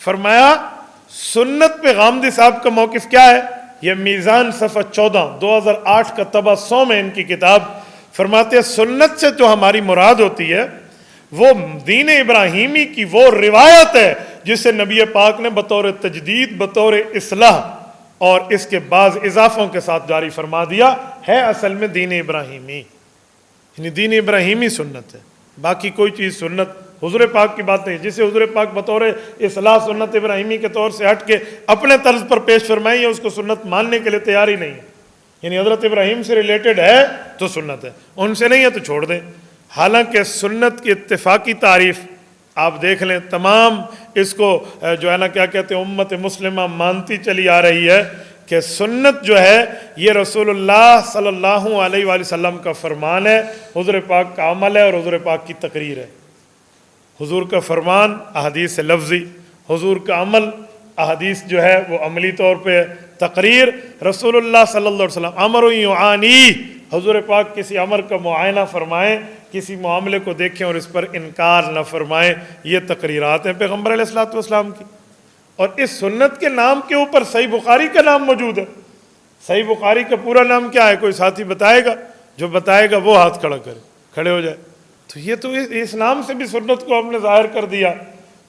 فرمایا سنت پہ غامدی صاحب کا موقف کیا ہے؟ یہ میزان صفحہ 14 2008 کا طبع 100 میں ان کی کتاب. فرماتے ہیں سنت سے جو ہماری مراد ہوتی ہے وہ دین ابراہیمی کی وہ روایت ہے جسے نبی پاک نے بطور تجدید، بطور اصلاح اور اس کے بعض اضافوں کے ساتھ جاری فرما دیا ہے. اصل میں دین ابراہیمی یعنی دین ابراہیمی سنت ہے. باقی کوئی چیز سنت حضور پاک کی بات نہیں. جسے حضور پاک بطور اصلاح سنت ابراہیمی کے طور سے ہٹ کے اپنے طرز پر پیش فرمائی ہے، اس کو سنت ماننے کے لیے تیار ہی نہیں ہے. یعنی حضرت ابراہیم سے ریلیٹڈ ہے تو سنت ہے، ان سے نہیں ہے تو چھوڑ دیں. حالانکہ سنت کی اتفاقی تعریف آپ دیکھ لیں، تمام اس کو جو ہے نا کیا کہتے ہیں امت مسلمہ مانتی چلی آ رہی ہے کہ سنت جو ہے یہ رسول اللہ صلی اللہ علیہ وآلہ وسلم کا فرمان ہے، حضور پاک کا عمل ہے اور حضور پاک کی تقریر ہے. حضور کا فرمان احادیث لفظی، حضور کا عمل احادیث جو ہے وہ عملی طور پہ، تقریر رسول اللہ صلی اللہ علیہ وسلم امر یعانی، حضور پاک کسی امر کا معائنہ فرمائیں، کسی معاملے کو دیکھیں اور اس پر انکار نہ فرمائیں. یہ تقریرات ہیں پیغمبر علیہ الصلوۃ والسلام کی. اور اس سنت کے نام کے اوپر صحیح بخاری کا نام موجود ہے. صحیح بخاری کا پورا نام کیا ہے؟ کوئی ساتھی بتائے گا؟ جو بتائے گا وہ ہاتھ کھڑا کرے، کھڑے ہو جائے. تو یہ تو اس نام سے بھی سنت کو ہم نے ظاہر کر دیا.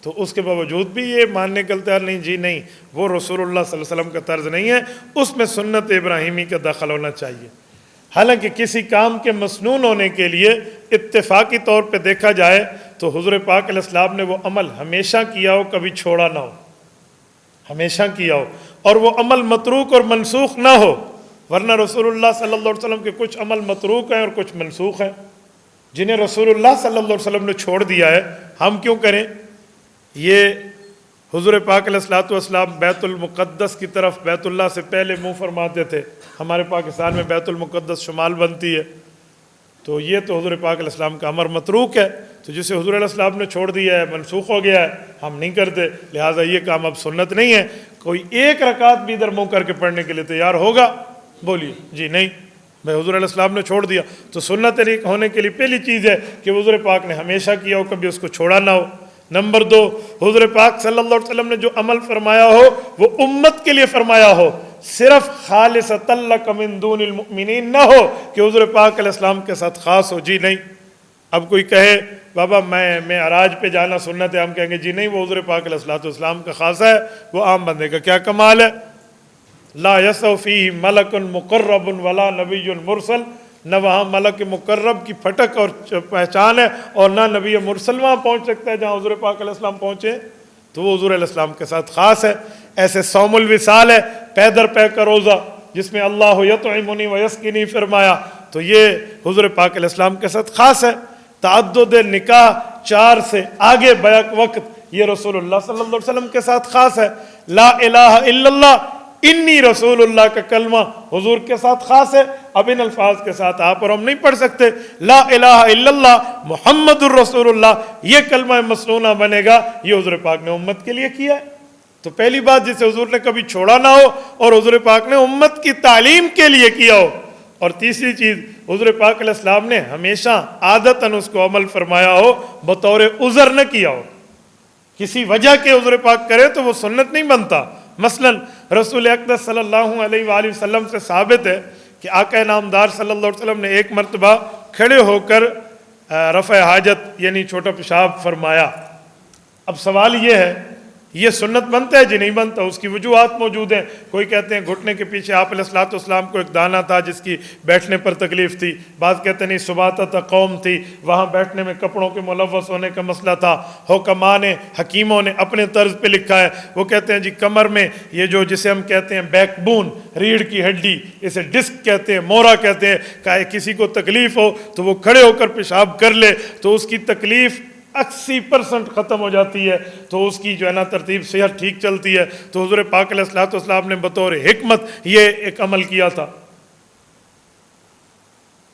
تو اس کے باوجود بھی یہ ماننے کے تیار نہیں. جی نہیں، وہ رسول اللہ صلی اللہ علیہ وسلم کا طرز نہیں ہے، اس میں سنت ابراہیمی کا دخل ہونا چاہیے. حالانکہ کسی کام کے مسنون ہونے کے لیے اتفاقی طور پہ دیکھا جائے تو حضور پاک علیہ السلام نے وہ عمل ہمیشہ کیا ہو، کبھی چھوڑا نہ ہو، ہمیشہ کیا ہو، اور وہ عمل متروک اور منسوخ نہ ہو. ورنہ رسول اللہ صلی اللہ علیہ وسلم کے کچھ عمل متروک ہیں اور کچھ منسوخ ہیں، جنہیں رسول اللہ صلی اللہ علیہ وسلم نے چھوڑ دیا ہے، ہم کیوں کریں؟ یہ حضور پاک علیہ الصلوۃ والسلام بیت المقدس کی طرف بیت اللہ سے پہلے منہ فرماتے تھے. ہمارے پاکستان میں بیت المقدس شمال بنتی ہے، تو یہ تو حضور پاک علیہ السلام کا امر متروک ہے. تو جسے حضور علیہ السلام نے چھوڑ دیا ہے، منسوخ ہو گیا ہے، ہم نہیں کرتے، لہٰذا یہ کام اب سنت نہیں ہے. کوئی ایک رکعت بھی ادھر منہ کر کے پڑھنے کے لیے تیار ہوگا؟ بولیے جی نہیں، بھائی حضور علیہ السلام نے چھوڑ دیا. تو سنت ہونے کے لیے پہلی چیز ہے کہ حضور پاک نے ہمیشہ کیا ہو، کبھی اس کو چھوڑا نہ ہو. نمبر 2، حضور پاک صلی اللہ علیہ وسلم نے جو عمل فرمایا ہو وہ امت کے لیے فرمایا ہو، صرف خالصۃ لک من دون المؤمنین نہ ہو کہ حضور پاک علیہ السلام کے ساتھ خاص ہو. جی نہیں. اب کوئی کہے بابا میں معراج پہ جانا سنت ہے، ہم کہیں گے جی نہیں، وہ حضور پاک علیہ السلام کا خاصہ ہے، وہ عام بندے کا کیا کمال ہے. لا یسع فیہ ملک مقرب ولا نبی مرسل نہ وہاں ملک مقرب کی پھٹک اور پہچان ہے، اور نہ نبی مرسل وہاں پہنچ سکتا ہے جہاں حضور پاک علیہ السلام پہنچے، تو وہ حضور علیہ السلام کے ساتھ خاص ہے۔ ایسے صوم الوصال ہے، پے در پے کا روزہ، جس میں اللہ یطعمنی ویسقینی فرمایا، تو یہ حضور پاک علیہ السلام کے ساتھ خاص ہے۔ تعدد نکاح 4 سے آگے بیک وقت، یہ رسول اللہ صلی اللہ علیہ وسلم کے ساتھ خاص ہے۔ لا الہ الا اللہ انی رسول اللہ کا کلمہ حضور کے ساتھ خاص ہے۔ اب ان الفاظ کے ساتھ آپ اور ہم نہیں پڑھ سکتے۔ لا الہ الا اللہ محمد الرسول اللہ، یہ کلمہ مسنونہ بنے گا، یہ حضور پاک نے امت کے لیے کیا ہے۔ تو پہلی بات، جسے حضور نے کبھی چھوڑا نہ ہو اور حضور پاک نے امت کی تعلیم کے لیے کیا ہو۔ اور تیسری چیز، حضور پاک علیہ السلام نے ہمیشہ عادتاً اس کو عمل فرمایا ہو، بطور عذر نہ کیا ہو۔ کسی وجہ کے حضور پاک کرے تو وہ سنت نہیں بنتا۔ مثلا رسول اقدس صلی اللہ علیہ وآلہ وسلم سے ثابت ہے کہ آقا نامدار صلی اللہ علیہ وسلم نے ایک مرتبہ کھڑے ہو کر رفع حاجت یعنی چھوٹا پیشاب فرمایا۔ اب سوال یہ ہے، یہ سنت بنتا ہے جی نہیں بنتا؟ اس کی وجوہات موجود ہیں۔ کوئی کہتے ہیں گھٹنے کے پیچھے آپ علیہ الصلوۃ والسلام کو ایک دانہ تھا جس کی بیٹھنے پر تکلیف تھی، بعض کہتے ہیں نہیں سباتۃ قوم تھی، وہاں بیٹھنے میں کپڑوں کے ملوث ہونے کا مسئلہ تھا۔ حکماء نے، حکیموں نے اپنے طرز پہ لکھا ہے، وہ کہتے ہیں جی کمر میں یہ جو جسے ہم کہتے ہیں بیک بون، ریڑھ کی ہڈی، اسے ڈسک کہتے ہیں، مورا کہتے ہیں، کہ کسی کو تکلیف ہو تو وہ کھڑے ہو کر پیشاب کر لے تو اس کی تکلیف 80% ختم ہو جاتی ہے، تو اس کی جو ہے نا ترتیب صحت ٹھیک چلتی ہے۔ تو حضور پاک علیہ الصلوۃ والسلام نے بطور حکمت یہ ایک عمل کیا تھا۔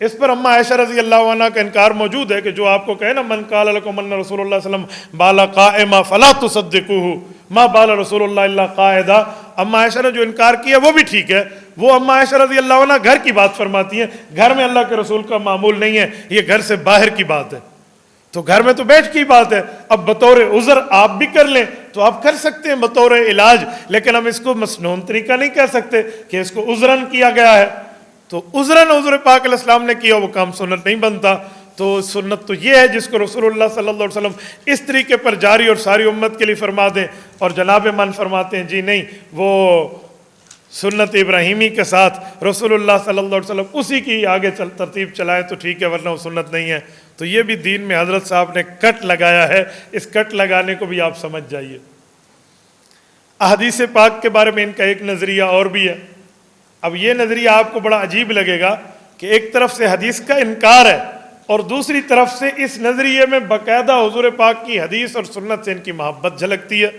اس پر اما عائشہ رضی اللہ عنہ کا انکار موجود ہے کہ جو آپ کو کہے نا من قال لکم ان رسول اللہ صلی اللہ علیہ وسلم بالا قائما فلا تصدقوه ما بال رسول اللہ الا قاعدا، اما عائشہ نے جو انکار کیا وہ بھی ٹھیک ہے۔ وہ اما عائشہ رضی اللہ عنہ گھر کی بات فرماتی ہیں، گھر میں اللہ کے رسول کا معمول نہیں ہے، یہ گھر سے باہر کی بات ہے۔ تو گھر میں تو بیٹھ کی بات ہے۔ اب بطور عذر آپ بھی کر لیں تو آپ کر سکتے ہیں بطور علاج، لیکن ہم اس کو مسنون طریقہ نہیں کہہ سکتے کہ اس کو عذراً کیا گیا ہے۔ تو عذراً حضور پاک علیہ السلام نے کیا، وہ کام سنت نہیں بنتا۔ تو سنت تو یہ ہے جس کو رسول اللہ صلی اللہ علیہ وسلم اس طریقے پر جاری اور ساری امت کے لیے فرما دیں، اور جناب من فرماتے ہیں جی نہیں، وہ سنت ابراہیمی کے ساتھ رسول اللہ صلی اللہ علیہ وسلم اسی کی آگے ترتیب چلائیں تو ٹھیک ہے، ورنہ وہ سنت نہیں ہے۔ تو یہ بھی دین میں حضرت صاحب نے کٹ لگایا ہے، اس کٹ لگانے کو بھی آپ سمجھ جائیے۔ احادیث پاک کے بارے میں ان کا ایک نظریہ اور بھی ہے۔ اب یہ نظریہ آپ کو بڑا عجیب لگے گا کہ ایک طرف سے حدیث کا انکار ہے اور دوسری طرف سے اس نظریے میں باقاعدہ حضور پاک کی حدیث اور سنت سے ان کی محبت جھلکتی ہے۔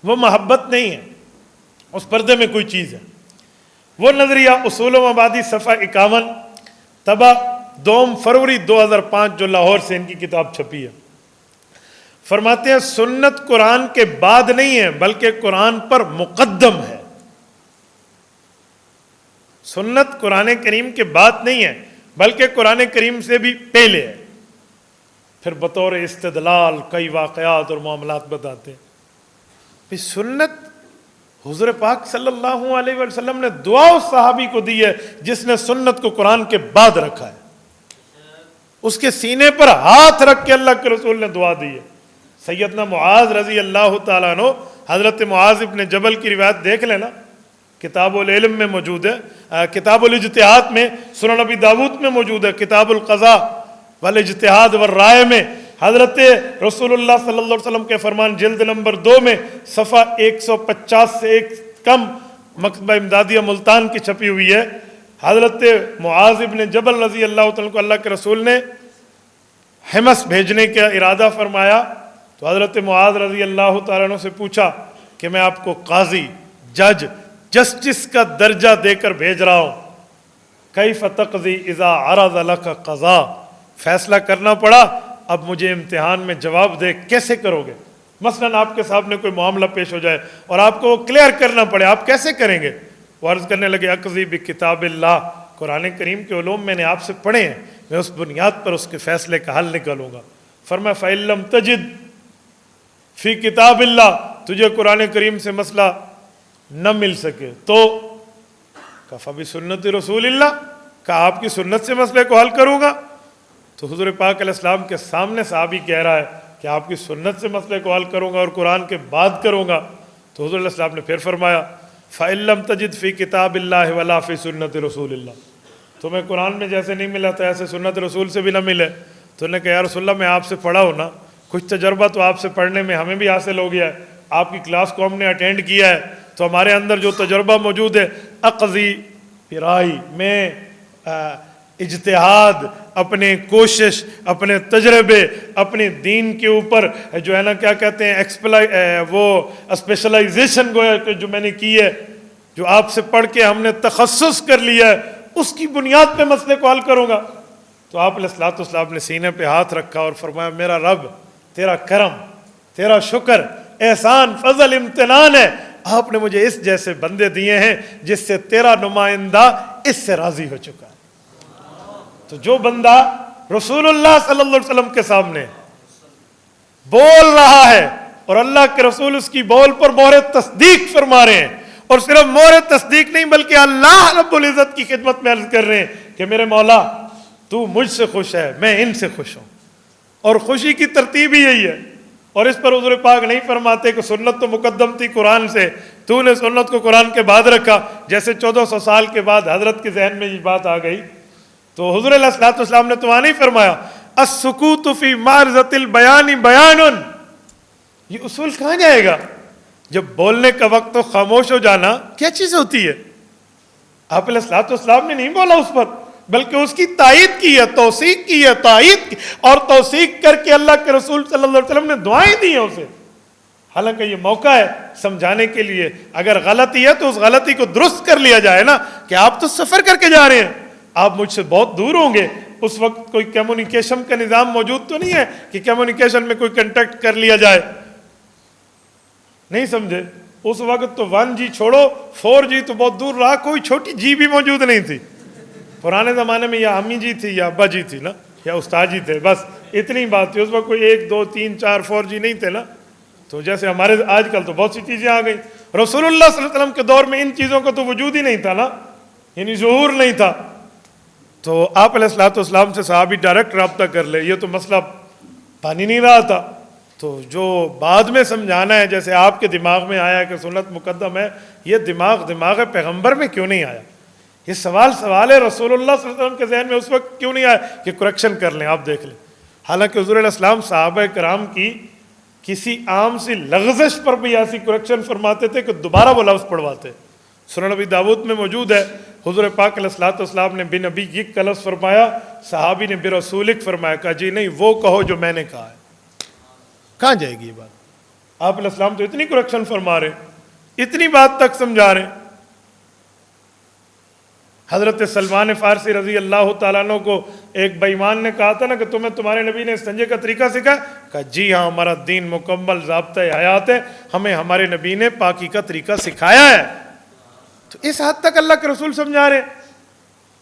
وہ محبت نہیں ہے، اس پردے میں کوئی چیز ہے۔ وہ نظریہ اصول و مبادی صفحہ 51 طبع 2 فروری 2005 جو لاہور سے ان کی کتاب چھپی ہے، فرماتے ہیں سنت قرآن کے بعد نہیں ہے بلکہ قرآن پر مقدم ہے۔ سنت قرآن کریم کے بعد نہیں ہے بلکہ قرآن کریم سے بھی پہلے ہے۔ پھر بطور استدلال کئی واقعات اور معاملات بتاتے ہیں۔ پھر سنت حضور پاک صلی اللہ علیہ وسلم نے دعا اس صحابی کو دی ہے جس نے سنت کو قرآن کے بعد رکھا ہے، اس کے سینے پر ہاتھ رکھ کے اللہ کے رسول نے دعا دی ہے۔ سیدنا معاذ رضی اللہ تعالیٰ عنہ، حضرت معاذ ابن جبل کی روایت دیکھ لینا، کتاب العلم میں موجود ہے، کتاب الاجتہاد میں، سنن نبی داود میں موجود ہے، کتاب القضاء والاجتہاد والرائے میں حضرت رسول اللہ صلی اللہ علیہ وسلم کے فرمان جلد نمبر 2 میں صفحہ 150 سے ایک کم مکتبہ امدادیہ ملتان کی چھپی ہوئی ہے۔ حضرت معاذ ابن جبل رضی اللہ تعالیٰ کو اللہ کے رسول نے حمص بھیجنے کا ارادہ فرمایا، تو حضرت معاذ رضی اللہ تعالیٰ عنہ سے پوچھا کہ میں آپ کو قاضی، جج، جسٹس کا درجہ دے کر بھیج رہا ہوں، کیف تقضی اذا عرض لک قضاء، فیصلہ کرنا پڑا، اب مجھے امتحان میں جواب دے، کیسے کرو گے؟ مثلا آپ کے سامنے کوئی معاملہ پیش ہو جائے اور آپ کو وہ کلیئر کرنا پڑے، آپ کیسے کریں گے؟ وہ عرض کرنے لگے اقضی بکتاب اللہ، قرآن کریم کے علوم میں نے آپ سے پڑھے ہیں، میں اس بنیاد پر اس کے فیصلے کا حل نکالوں گا۔ فرمایا فَإِن لَمْ تَجِدْ فی کتاب اللہ، تجھے قرآن کریم سے مسئلہ نہ مل سکے تو کفا بسنت رسول اللہ، کہا آپ کی سنت سے مسئلے کو حل کروں گا۔ تو حضور پاک علیہ السلام کے سامنے صحابی کہہ رہا ہے کہ آپ کی سنت سے مسئلے کو حل کروں گا اور قرآن کے بعد کروں گا۔ تو حضور علیہ السلام نے پھر فرمایا فَإِن لَّمْ تَجِدْ فِي كِتَابِ اللَّهِ وَلَا فِي سُنَّةِ رسول اللہ، تمہیں قرآن میں جیسے نہیں ملا تو ایسے سنت رسول سے بھی نہ ملے. تو نے کہا یا رسول اللہ میں آپ سے پڑھا ہوں نا، کچھ تجربہ تو آپ سے پڑھنے میں ہمیں بھی حاصل ہو گیا ہے، آپ کی کلاس کو ہم نے اٹینڈ کیا ہے، تو ہمارے اندر جو تجربہ موجود ہے، اقضی برائی میں اجتہاد، اپنے کوشش، اپنے تجربے، اپنے دین کے اوپر جو ہے نا کیا کہتے ہیں وہ اسپیشلائزیشن گویا کہ جو میں نے کی ہے، جو آپ سے پڑھ کے ہم نے تخصص کر لیا ہے، اس کی بنیاد پہ مسئلے کو حل کروں گا. تو آپ علیہ الصلوۃ والسلام نے سینے پہ ہاتھ رکھا اور فرمایا میرا رب تیرا کرم، تیرا شکر، احسان، فضل، امتنان ہے، آپ نے مجھے اس جیسے بندے دیے ہیں جس سے تیرا نمائندہ اس سے راضی ہو چکا ہے. تو جو بندہ رسول اللہ صلی اللہ علیہ وسلم کے سامنے بول رہا ہے اور اللہ کے رسول اس کی بول پر مہر تصدیق فرما رہے ہیں، اور صرف مہر تصدیق نہیں بلکہ اللہ رب العزت کی خدمت میں عرض کر رہے ہیں کہ میرے مولا تو مجھ سے خوش ہے، میں ان سے خوش ہوں. اور خوشی کی ترتیب ہی یہی ہے. اور اس پر حضور پاک نہیں فرماتے کہ سنت تو مقدم تھی قرآن سے، تو نے سنت کو قرآن کے بعد رکھا، جیسے 1400 سال کے بعد حضرت کے ذہن میں یہ بات آ گئی. تو حضور علیہ الصلوۃ والسلام نے تو وہاں نہیں فرمایا السکوت فی معرضۃ البیان بیان، یہ اصول کہاں جائے گا؟ جب بولنے کا وقت تو خاموش ہو جانا کیا چیز ہوتی ہے؟ آپ علیہ الصلوۃ والسلام نے نہیں بولا اس پر، بلکہ اس کی تائید کی ہے، توثیق کی ہے، تائید کی، اور توثیق کر کے اللہ کے رسول صلی اللہ علیہ وسلم نے دعائیں دی ہیں اسے. حالانکہ یہ موقع ہے سمجھانے کے لیے، اگر غلطی ہے تو اس غلطی کو درست کر لیا جائے نا، کہ آپ تو سفر کر کے جا رہے ہیں، آپ مجھ سے بہت دور ہوں گے، اس وقت کوئی کمیونیکیشن کا نظام موجود تو نہیں ہے کہ کمیونیکیشن میں کوئی کنٹیکٹ کر لیا جائے. نہیں سمجھے؟ اس وقت تو 1G چھوڑو 4G تو بہت دور رہا، کوئی چھوٹی جی بھی موجود نہیں تھی. پرانے زمانے میں یا امی جی تھی یا ابا جی تھی نا، یا استاد جی تھے، بس اتنی بات تھی. اس وقت کوئی 1 2 3 4 4G نہیں تھے نا. تو جیسے ہمارے آج کل تو بہت سی چیزیں آ گئی. رسول اللہ صلی اللہ علیہ وسلم کے دور میں ان چیزوں کا تو وجود ہی نہیں تھا نا، یعنی ظہور نہیں تھا. تو آپ علیہ الصلوۃ والسلام سے صحابی ڈائریکٹ رابطہ کر لے، یہ تو مسئلہ پانی نہیں رہا تھا. تو جو بعد میں سمجھانا ہے، جیسے آپ کے دماغ میں آیا کہ سنت مقدم ہے، یہ دماغ پیغمبر میں کیوں نہیں آیا؟ یہ سوال ہے رسول اللہ صلی اللہ علیہ وسلم کے ذہن میں اس وقت کیوں نہیں آیا کہ کریکشن کر لیں؟ آپ دیکھ لیں. حالانکہ حضور علیہ السلام صحابہ کرام کی کسی عام سی لغزش پر بھی ایسی کریکشن فرماتے تھے کہ دوبارہ وہ لفظ پڑھواتے. سنن ابی داؤد میں موجود ہے، حضور پاک علیہ الصلوۃ والسلام نے بنبیک کا لفظ فرمایا، صحابی نے برسولک فرمایا. کہا جی نہیں، وہ کہو جو میں نے کہا ہے. کہاں جائے گی یہ بات؟ آپ علیہ السلام تو اتنی کریکشن فرما رہے ہیں، اتنی بات تک سمجھا رہے ہیں. حضرت سلمان فارسی رضی اللہ تعالیٰ عنہ کو ایک بے ایمان نے کہا تھا نا کہ تمہیں نبی نے استنجے کا طریقہ سکھایا؟ کہا جی ہاں، ہمارا دین مکمل ضابطہ حیات ہے، ہمیں ہمارے نبی نے پاکی کا طریقہ سکھایا ہے. تو اس حد تک اللہ کے رسول سمجھا رہے ہیں.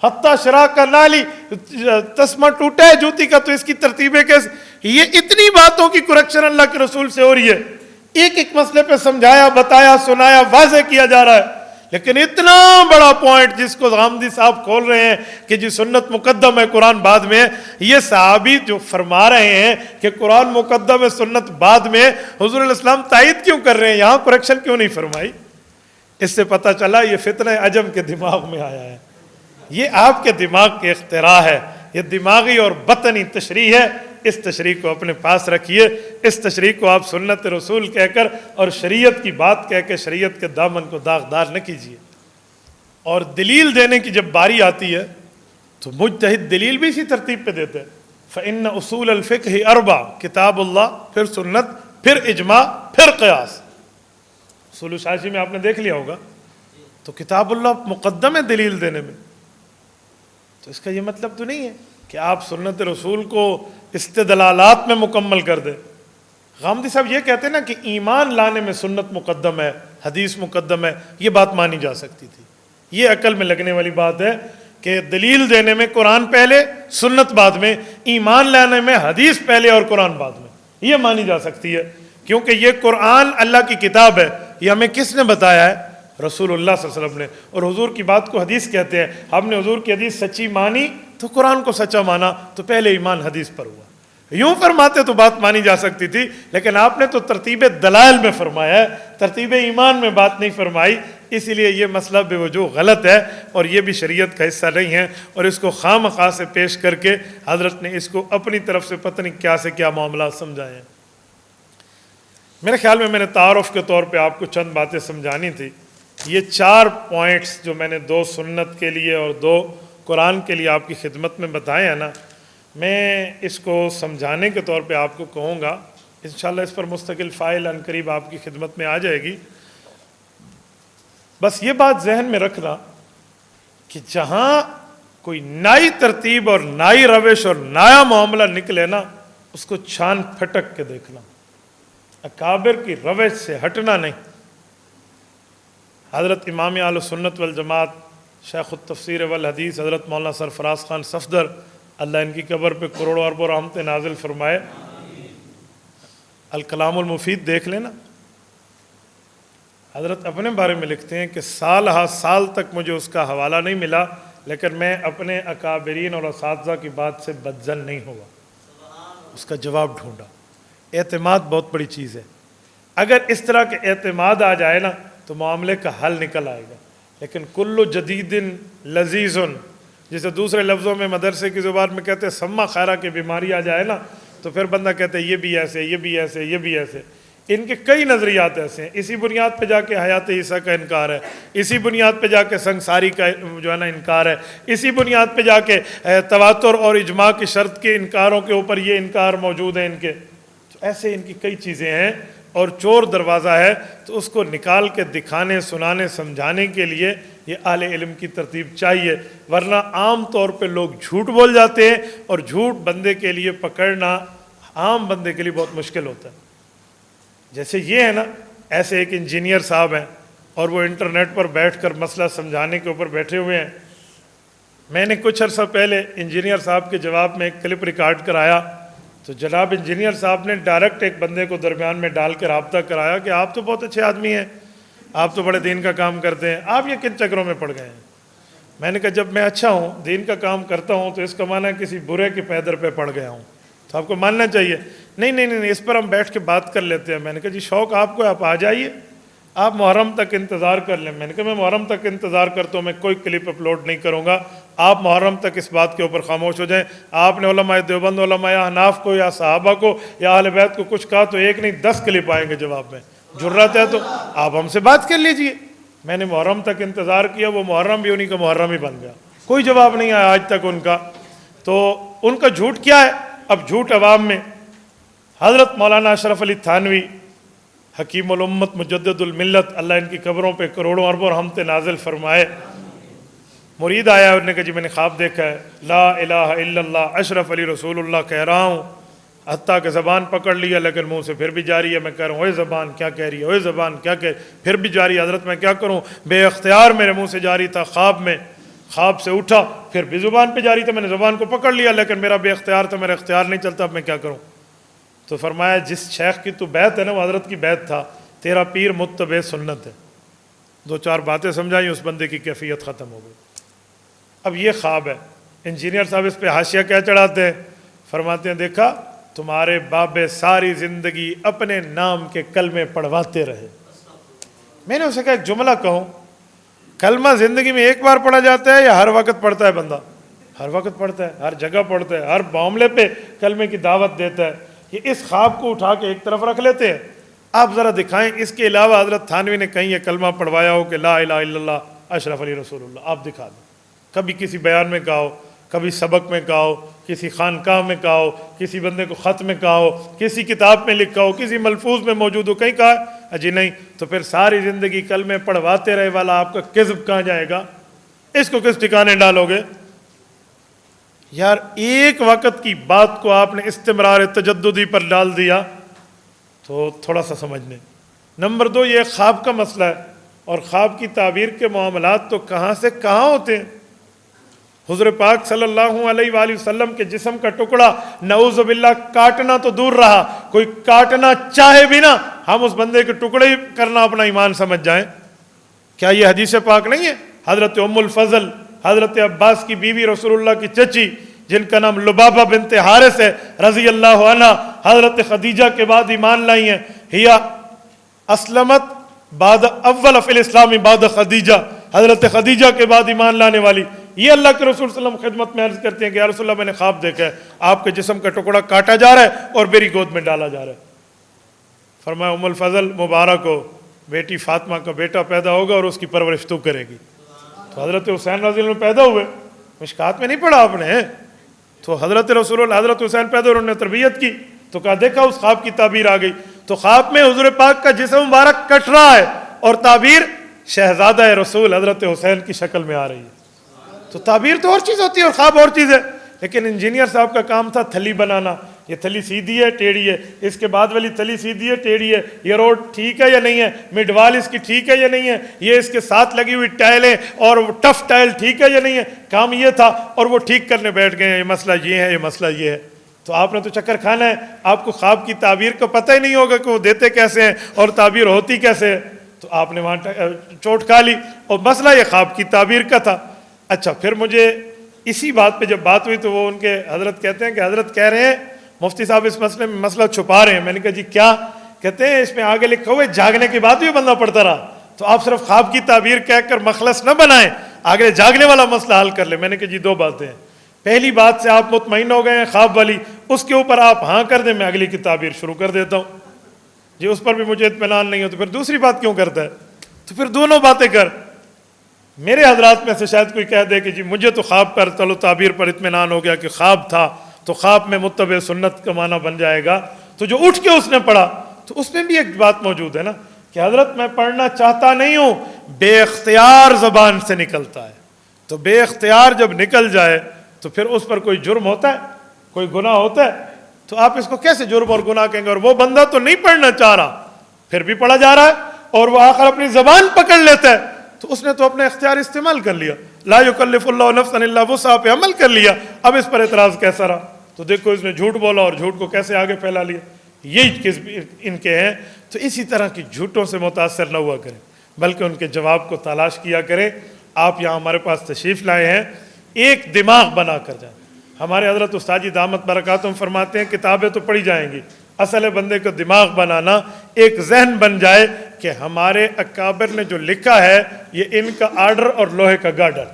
حتیٰ شراک کا نالی، تسمہ ٹوٹا ہے جوتی کا تو اس کی ترتیبیں کیسے؟ یہ اتنی باتوں کی کریکشن اللہ کے رسول سے ہو رہی ہے. ایک ایک مسئلے پہ سمجھایا، بتایا، سنایا، واضح کیا جا رہا ہے. لیکن اتنا بڑا پوائنٹ جس کو غامدی صاحب کھول رہے ہیں کہ جی سنت مقدم ہے قرآن بعد میں، یہ صحابی جو فرما رہے ہیں کہ قرآن مقدم ہے سنت بعد میں، حضور علیہ السلام تائید کیوں کر رہے ہیں؟ یہاں کریکشن کیوں نہیں فرمائی؟ اس سے پتہ چلا یہ فتنہ عجم کے دماغ میں آیا ہے. یہ آپ کے دماغ کے اختراع ہے، یہ دماغی اور بطنی تشریح ہے. اس تشریح کو اپنے پاس رکھیے. اس تشریح کو آپ سنت رسول کہہ کر اور شریعت کی بات کہہ کے شریعت کے دامن کو داغدار نہ کیجیے. اور دلیل دینے کی جب باری آتی ہے تو مجتہد دلیل بھی اسی ترتیب پہ دیتے ہیں. فإن اصول الفقہ اربع، کتاب اللہ، پھر سنت، پھر اجماع، پھر قیاس. اصول شاشی میں آپ نے دیکھ لیا ہوگا. تو کتاب اللہ مقدم ہے دلیل دینے میں. تو اس کا یہ مطلب تو نہیں ہے کہ آپ سنت رسول کو استدلالات میں مکمل کر دیں. غامدی صاحب یہ کہتے ہیں نا کہ ایمان لانے میں سنت مقدم ہے، حدیث مقدم ہے. یہ بات مانی جا سکتی تھی. یہ عقل میں لگنے والی بات ہے کہ دلیل دینے میں قرآن پہلے سنت بعد میں، ایمان لانے میں حدیث پہلے اور قرآن بعد میں. یہ مانی جا سکتی ہے کیونکہ یہ قرآن اللہ کی کتاب ہے. یہ ہمیں کس نے بتایا ہے؟ رسول اللہ صلی اللہ علیہ وسلم نے. اور حضور کی بات کو حدیث کہتے ہیں. ہم نے حضور کی حدیث سچی مانی تو قرآن کو سچا مانا، تو پہلے ایمان حدیث پر ہوا. یوں فرماتے تو بات مانی جا سکتی تھی، لیکن آپ نے تو ترتیب دلائل میں فرمایا ہے، ترتیب ایمان میں بات نہیں فرمائی. اسی لیے یہ مسئلہ بے وجہ غلط ہے اور یہ بھی شریعت کا حصہ نہیں ہے، اور اس کو خواہ مخواہ سے پیش کر کے حضرت نے اس کو اپنی طرف سے پتہ نہیں کیا سے کیا معاملات سمجھائے ہیں۔ میرے خیال میں نے تعارف کے طور پہ آپ کو چند باتیں سمجھانی تھی۔ یہ 4 پوائنٹس جو میں نے 2 سنت کے لیے اور 2 قرآن کے لیے آپ کی خدمت میں بتائے ہیں نا، میں اس کو سمجھانے کے طور پہ آپ کو کہوں گا، انشاءاللہ اس پر مستقل فائل ان قریب آپ کی خدمت میں آ جائے گی۔ بس یہ بات ذہن میں رکھنا کہ جہاں کوئی نئی ترتیب اور نئی روش اور نیا معاملہ نکلے نا، اس کو چھان پھٹک کے دیکھنا، اکابر کی روش سے ہٹنا نہیں۔ حضرت امام اہل سنت والجماعت شیخ التفسیر والحدیث حضرت مولانا سرفراز خان صفدر، اللہ ان کی قبر پہ کروڑوں اربوں رحمتیں نازل فرمائے، الکلام المفید دیکھ لینا۔ حضرت اپنے بارے میں لکھتے ہیں کہ سال ہا سال تک مجھے اس کا حوالہ نہیں ملا، لیکن میں اپنے اکابرین اور اساتذہ کی بات سے بدظن نہیں ہوا، اس کا جواب ڈھونڈا۔ اعتماد بہت بڑی چیز ہے، اگر اس طرح کے اعتماد آ جائے نا تو معاملے کا حل نکل آئے گا۔ لیکن کل جدید لذیذ، جسے دوسرے لفظوں میں مدرسے کی زبان میں کہتے ہیں سما خیرہ کی بیماری آ جائے نا، تو پھر بندہ کہتا ہے یہ بھی ایسے، یہ بھی ایسے، یہ بھی ایسے۔ ان کے کئی نظریات ایسے ہیں، اسی بنیاد پہ جا کے حیات عیسیٰ کا انکار ہے، اسی بنیاد پہ جا کے سنگساری کا جو ہے نا انکار ہے، اسی بنیاد پہ جا کے تواتر اور اجماع کی شرط کے انکاروں کے اوپر یہ انکار موجود ہیں ان کے۔ ایسے ان کی کئی چیزیں ہیں، اور چور دروازہ ہے تو اس کو نکال کے دکھانے، سنانے، سمجھانے کے لیے یہ اہل علم کی ترتیب چاہیے، ورنہ عام طور پہ لوگ جھوٹ بول جاتے ہیں، اور جھوٹ بندے کے لیے پکڑنا عام بندے کے لیے بہت مشکل ہوتا ہے۔ جیسے یہ ہے نا، ایسے ایک انجینئر صاحب ہیں اور وہ انٹرنیٹ پر بیٹھ کر مسئلہ سمجھانے کے اوپر بیٹھے ہوئے ہیں۔ میں نے کچھ عرصہ پہلے انجینئر صاحب کے جواب میں ایک کلپ ریکارڈ کرایا، تو جناب انجینئر صاحب نے ڈائریکٹ ایک بندے کو درمیان میں ڈال کے رابطہ کرایا کہ آپ تو بہت اچھے آدمی ہیں، آپ تو بڑے دین کا کام کرتے ہیں، آپ یہ کن چکروں میں پڑ گئے ہیں؟ میں نے کہا جب میں اچھا ہوں، دین کا کام کرتا ہوں، تو اس کا معنی ہے کسی برے کے پیدر پہ پڑ گیا ہوں، تو آپ کو ماننا چاہیے۔ نہیں نہیں نہیں، اس پر ہم بیٹھ کے بات کر لیتے ہیں۔ میں نے کہا جی شوق آپ کو، آپ آ جائیے، آپ محرم تک انتظار کر لیں۔ میں نے کہا میں محرم تک انتظار کرتا ہوں، میں کوئی کلپ اپلوڈ نہیں کروں گا، آپ محرم تک اس بات کے اوپر خاموش ہو جائیں۔ آپ نے علماء دیوبند، علماء احناف کو یا صحابہ کو یا اہل بیت کو کچھ کہا تو ایک نہیں 10 کلپ آئیں گے جواب میں۔ جرات ہے تو آپ ہم سے بات کر لیجئے۔ میں نے محرم تک انتظار کیا، وہ محرم بھی انہی کا محرم ہی بن گیا، کوئی جواب نہیں آیا آج تک ان کا۔ تو ان کا جھوٹ کیا ہے؟ اب جھوٹ عوام میں حضرت مولانا اشرف علی تھانوی حکیم الامت مجدد الملت، اللہ ان کی قبروں پہ کروڑوں اربوں رحمتیں نازل فرمائے، مرید آیا، انہوں نے کہا جی میں نے خواب دیکھا ہے لا الہ الا اللہ اشرف علی رسول اللہ کہہ رہا ہوں، حتیٰ کہ زبان پکڑ لیا لیکن منہ سے پھر بھی جاری ہے، میں کہہ رہا ہوں اوے زبان کیا کہہ رہی ہے، اوے زبان کیا کہہ، پھر بھی جاری ہے، حضرت میں کیا کروں، بے اختیار میرے منہ سے جاری تھا، خواب میں، خواب سے اٹھا پھر بھی زبان پہ جاری تھا، میں نے زبان کو پکڑ لیا لیکن میرا بے اختیار تھا، میرا اختیار نہیں چلتا، اب میں کیا کروں؟ تو فرمایا جس شیخ کی تو بیعت ہے نا، وہ حضرت کی بیعت تھا، تیرا پیر متبع سنت ہے۔ 2-4 باتیں سمجھائیں، اس بندے کی کیفیت ختم ہو گئی۔ اب یہ خواب ہے، انجینئر صاحب اس پہ حاشیہ کیا چڑھاتے ہیں، فرماتے ہیں دیکھا تمہارے بابے ساری زندگی اپنے نام کے کلمے پڑھواتے رہے۔ میں نے اسے کہا ایک جملہ کہوں، کلمہ زندگی میں ایک بار پڑھا جاتا ہے یا ہر وقت پڑھتا ہے بندہ؟ ہر وقت پڑھتا ہے، ہر جگہ پڑھتا ہے، ہر معاملے پہ کلمے کی دعوت دیتا ہے۔ یہ اس خواب کو اٹھا کے ایک طرف رکھ لیتے ہیں۔ آپ ذرا دکھائیں اس کے علاوہ حضرت تھانوی نے کہیں یہ کلمہ پڑھوایا ہو کہ لا الہ الا اللہ اشرف علی رسول اللہ، آپ دکھا دیں۔ کبھی کسی بیان میں کہا ہو، کبھی سبق میں کہا ہو، کسی خانقاہ میں کہا ہو، کسی بندے کو خط میں کہا ہو، کسی کتاب میں لکھا ہو، کسی ملفوظ میں موجود ہو، کہیں کہا ہے؟ جی نہیں۔ تو پھر ساری زندگی کلمے پڑھواتے رہے والا آپ کا کذب کہاں جائے گا؟ اس کو کس ٹھکانے ڈالو گے؟ یار ایک وقت کی بات کو آپ نے استمرار تجددی پر ڈال دیا تو تھوڑا سا سمجھنے۔ نمبر 2، یہ خواب کا مسئلہ ہے، اور خواب کی تعبیر کے معاملات تو کہاں سے کہاں ہوتے ہیں۔ حضور پاک صلی اللہ علیہ وآلہ وسلم کے جسم کا ٹکڑا نعوذ باللہ کاٹنا تو دور رہا، کوئی کاٹنا چاہے بھی نہ، ہم اس بندے کے ٹکڑے ہی کرنا اپنا ایمان سمجھ جائیں۔ کیا یہ حدیث پاک نہیں ہے؟ حضرت ام الفضل، حضرت عباس کی بیوی، رسول اللہ کی چچی، جن کا نام لبابہ بنت حارث ہے رضی اللہ عنہ، حضرت خدیجہ کے بعد ایمان لائی ہیں، ہیا اسلمت بعد اول فی الاسلام بعد خدیجہ، حضرت خدیجہ کے بعد ایمان لانے والی، یہ اللہ کے رسول صلی اللہ علیہ وسلم خدمت میں عرض کرتے ہیں کہ یا رسول اللہ میں نے خواب دیکھا ہے آپ کے جسم کا ٹکڑا کاٹا جا رہا ہے اور میری گود میں ڈالا جا رہا ہے۔ فرمایا ام الفضل مبارک ہو، بیٹی فاطمہ کا بیٹا پیدا ہوگا اور اس کی پرورش تو کرے گی۔ تو حضرت حسین رضی اللہ عنہ پیدا ہوئے، مشکات میں نہیں پڑھا آپ نے، تو حضرت رسول اللہ حضرت حسین پیدا ہوئے، انہوں نے تربیت کی، تو کہا دیکھا اس خواب کی تعبیر آ گئی۔ تو خواب میں حضور پاک کا جسم مبارک کٹ رہا ہے اور تعبیر شہزادہ رسول حضرت حسین کی شکل میں آ رہی ہے۔ تو تعبیر تو اور چیز ہوتی ہے اور خواب اور چیز ہے، لیکن انجینئر صاحب کا کام تھا تھلی بنانا، یہ تھلی سیدھی ہے ٹیڑھی ہے، اس کے بعد والی تھلی سیدھی ہے ٹیڑھی ہے، یہ روڈ ٹھیک ہے یا نہیں ہے، مڈ وال اس کی ٹھیک ہے یا نہیں ہے، یہ اس کے ساتھ لگی ہوئی ٹائلیں اور ٹف ٹائل ٹھیک ہے یا نہیں ہے، کام یہ تھا اور وہ ٹھیک کرنے بیٹھ گئے ہیں، یہ مسئلہ یہ ہے، یہ مسئلہ یہ ہے۔ تو آپ نے تو چکر کھانا ہے، آپ کو خواب کی تعبیر کا پتہ ہی نہیں ہوگا کہ وہ دیتے کیسے ہیں اور تعبیر ہوتی کیسے ہے، تو آپ نے وہاں چوٹ کھا لی اور مسئلہ یہ خواب کی تعبیر کا تھا۔ اچھا پھر مجھے اسی بات پہ جب بات ہوئی تو وہ ان کے حضرت کہتے ہیں کہ حضرت کہہ رہے ہیں مفتی صاحب اس مسئلے میں مسئلہ چھپا رہے ہیں۔ میں نے کہا جی کیا؟ کہتے ہیں اس میں آگے لکھا ہوا ہے جاگنے کے بعد بھی بندہ پڑھتا رہا، تو آپ صرف خواب کی تعبیر کہہ کر مخلص نہ بنائیں، آگے جاگنے والا مسئلہ حل کر لیں۔ میں نے کہا جی دو باتیں ہیں، پہلی بات سے آپ مطمئن ہو گئے ہیں خواب والی، اس کے اوپر آپ ہاں کر دیں، میں اگلی کی تعبیر شروع کر دیتا ہوں۔ جی اس پر بھی مجھے اطمینان نہیں ہو تو پھر دوسری بات کیوں کرتا ہے؟ تو پھر دونوں باتیں کر۔ میرے حضرات میں سے شاید کوئی کہہ دے کہ جی مجھے تو خواب پر چلو تعبیر پر اطمینان ہو گیا کہ خواب تھا تو خواب میں متبع سنت کا معنی بن جائے گا، تو جو اٹھ کے اس نے پڑھا تو اس میں بھی ایک بات موجود ہے نا کہ حضرت میں پڑھنا چاہتا نہیں ہوں، بے اختیار زبان سے نکلتا ہے، تو بے اختیار جب نکل جائے تو پھر اس پر کوئی جرم ہوتا ہے، کوئی گناہ ہوتا ہے؟ تو آپ اس کو کیسے جرم اور گناہ کہیں گے؟ اور وہ بندہ تو نہیں پڑھنا چاہ رہا پھر بھی پڑھا جا رہا ہے اور وہ آخر اپنی زبان پکڑ لیتا ہے، تو اس نے تو اپنے اختیار استعمال کر لیا، لا یکلف اللہ نفسا الا وسعها پہ عمل کر لیا، اب اس پر اعتراض کیسا رہا؟ تو دیکھو اس نے جھوٹ بولا اور جھوٹ کو کیسے آگے پھیلا لیا، یہی کس ان کے ہیں۔ تو اسی طرح کی جھوٹوں سے متاثر نہ ہوا کریں بلکہ ان کے جواب کو تلاش کیا کریں۔ آپ یہاں ہمارے پاس تشریف لائے ہیں، ایک دماغ بنا کر جائیں۔ ہمارے حضرت استاد جی دامت برکاتہم فرماتے ہیں کتابیں تو پڑھی جائیں گی، اصل بندے کو دماغ بنانا، ایک ذہن بن جائے کہ ہمارے اکابر نے جو لکھا ہے یہ ان کا آرڈر اور لوہے کا گارڈر،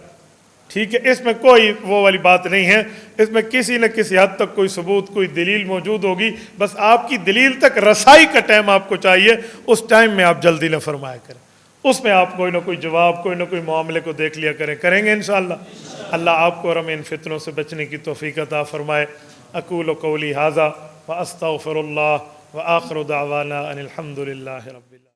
ٹھیک ہے، اس میں کوئی وہ والی بات نہیں ہے، اس میں کسی نہ کسی حد تک کوئی ثبوت کوئی دلیل موجود ہوگی، بس آپ کی دلیل تک رسائی کا ٹائم آپ کو چاہیے، اس ٹائم میں آپ جلدی نہ فرمایا کریں، اس میں آپ کوئی نہ کوئی جواب کوئی نہ کوئی معاملے کو دیکھ لیا کریں گے انشاءاللہ۔ اللہ آپ کو اور ہمیں ان فتنوں سے بچنے کی توفیق عطا فرمائے۔ اقول قولی ھذا واستغفر اللہ وآخر دعوانا ان الحمد للہ رب العالمین۔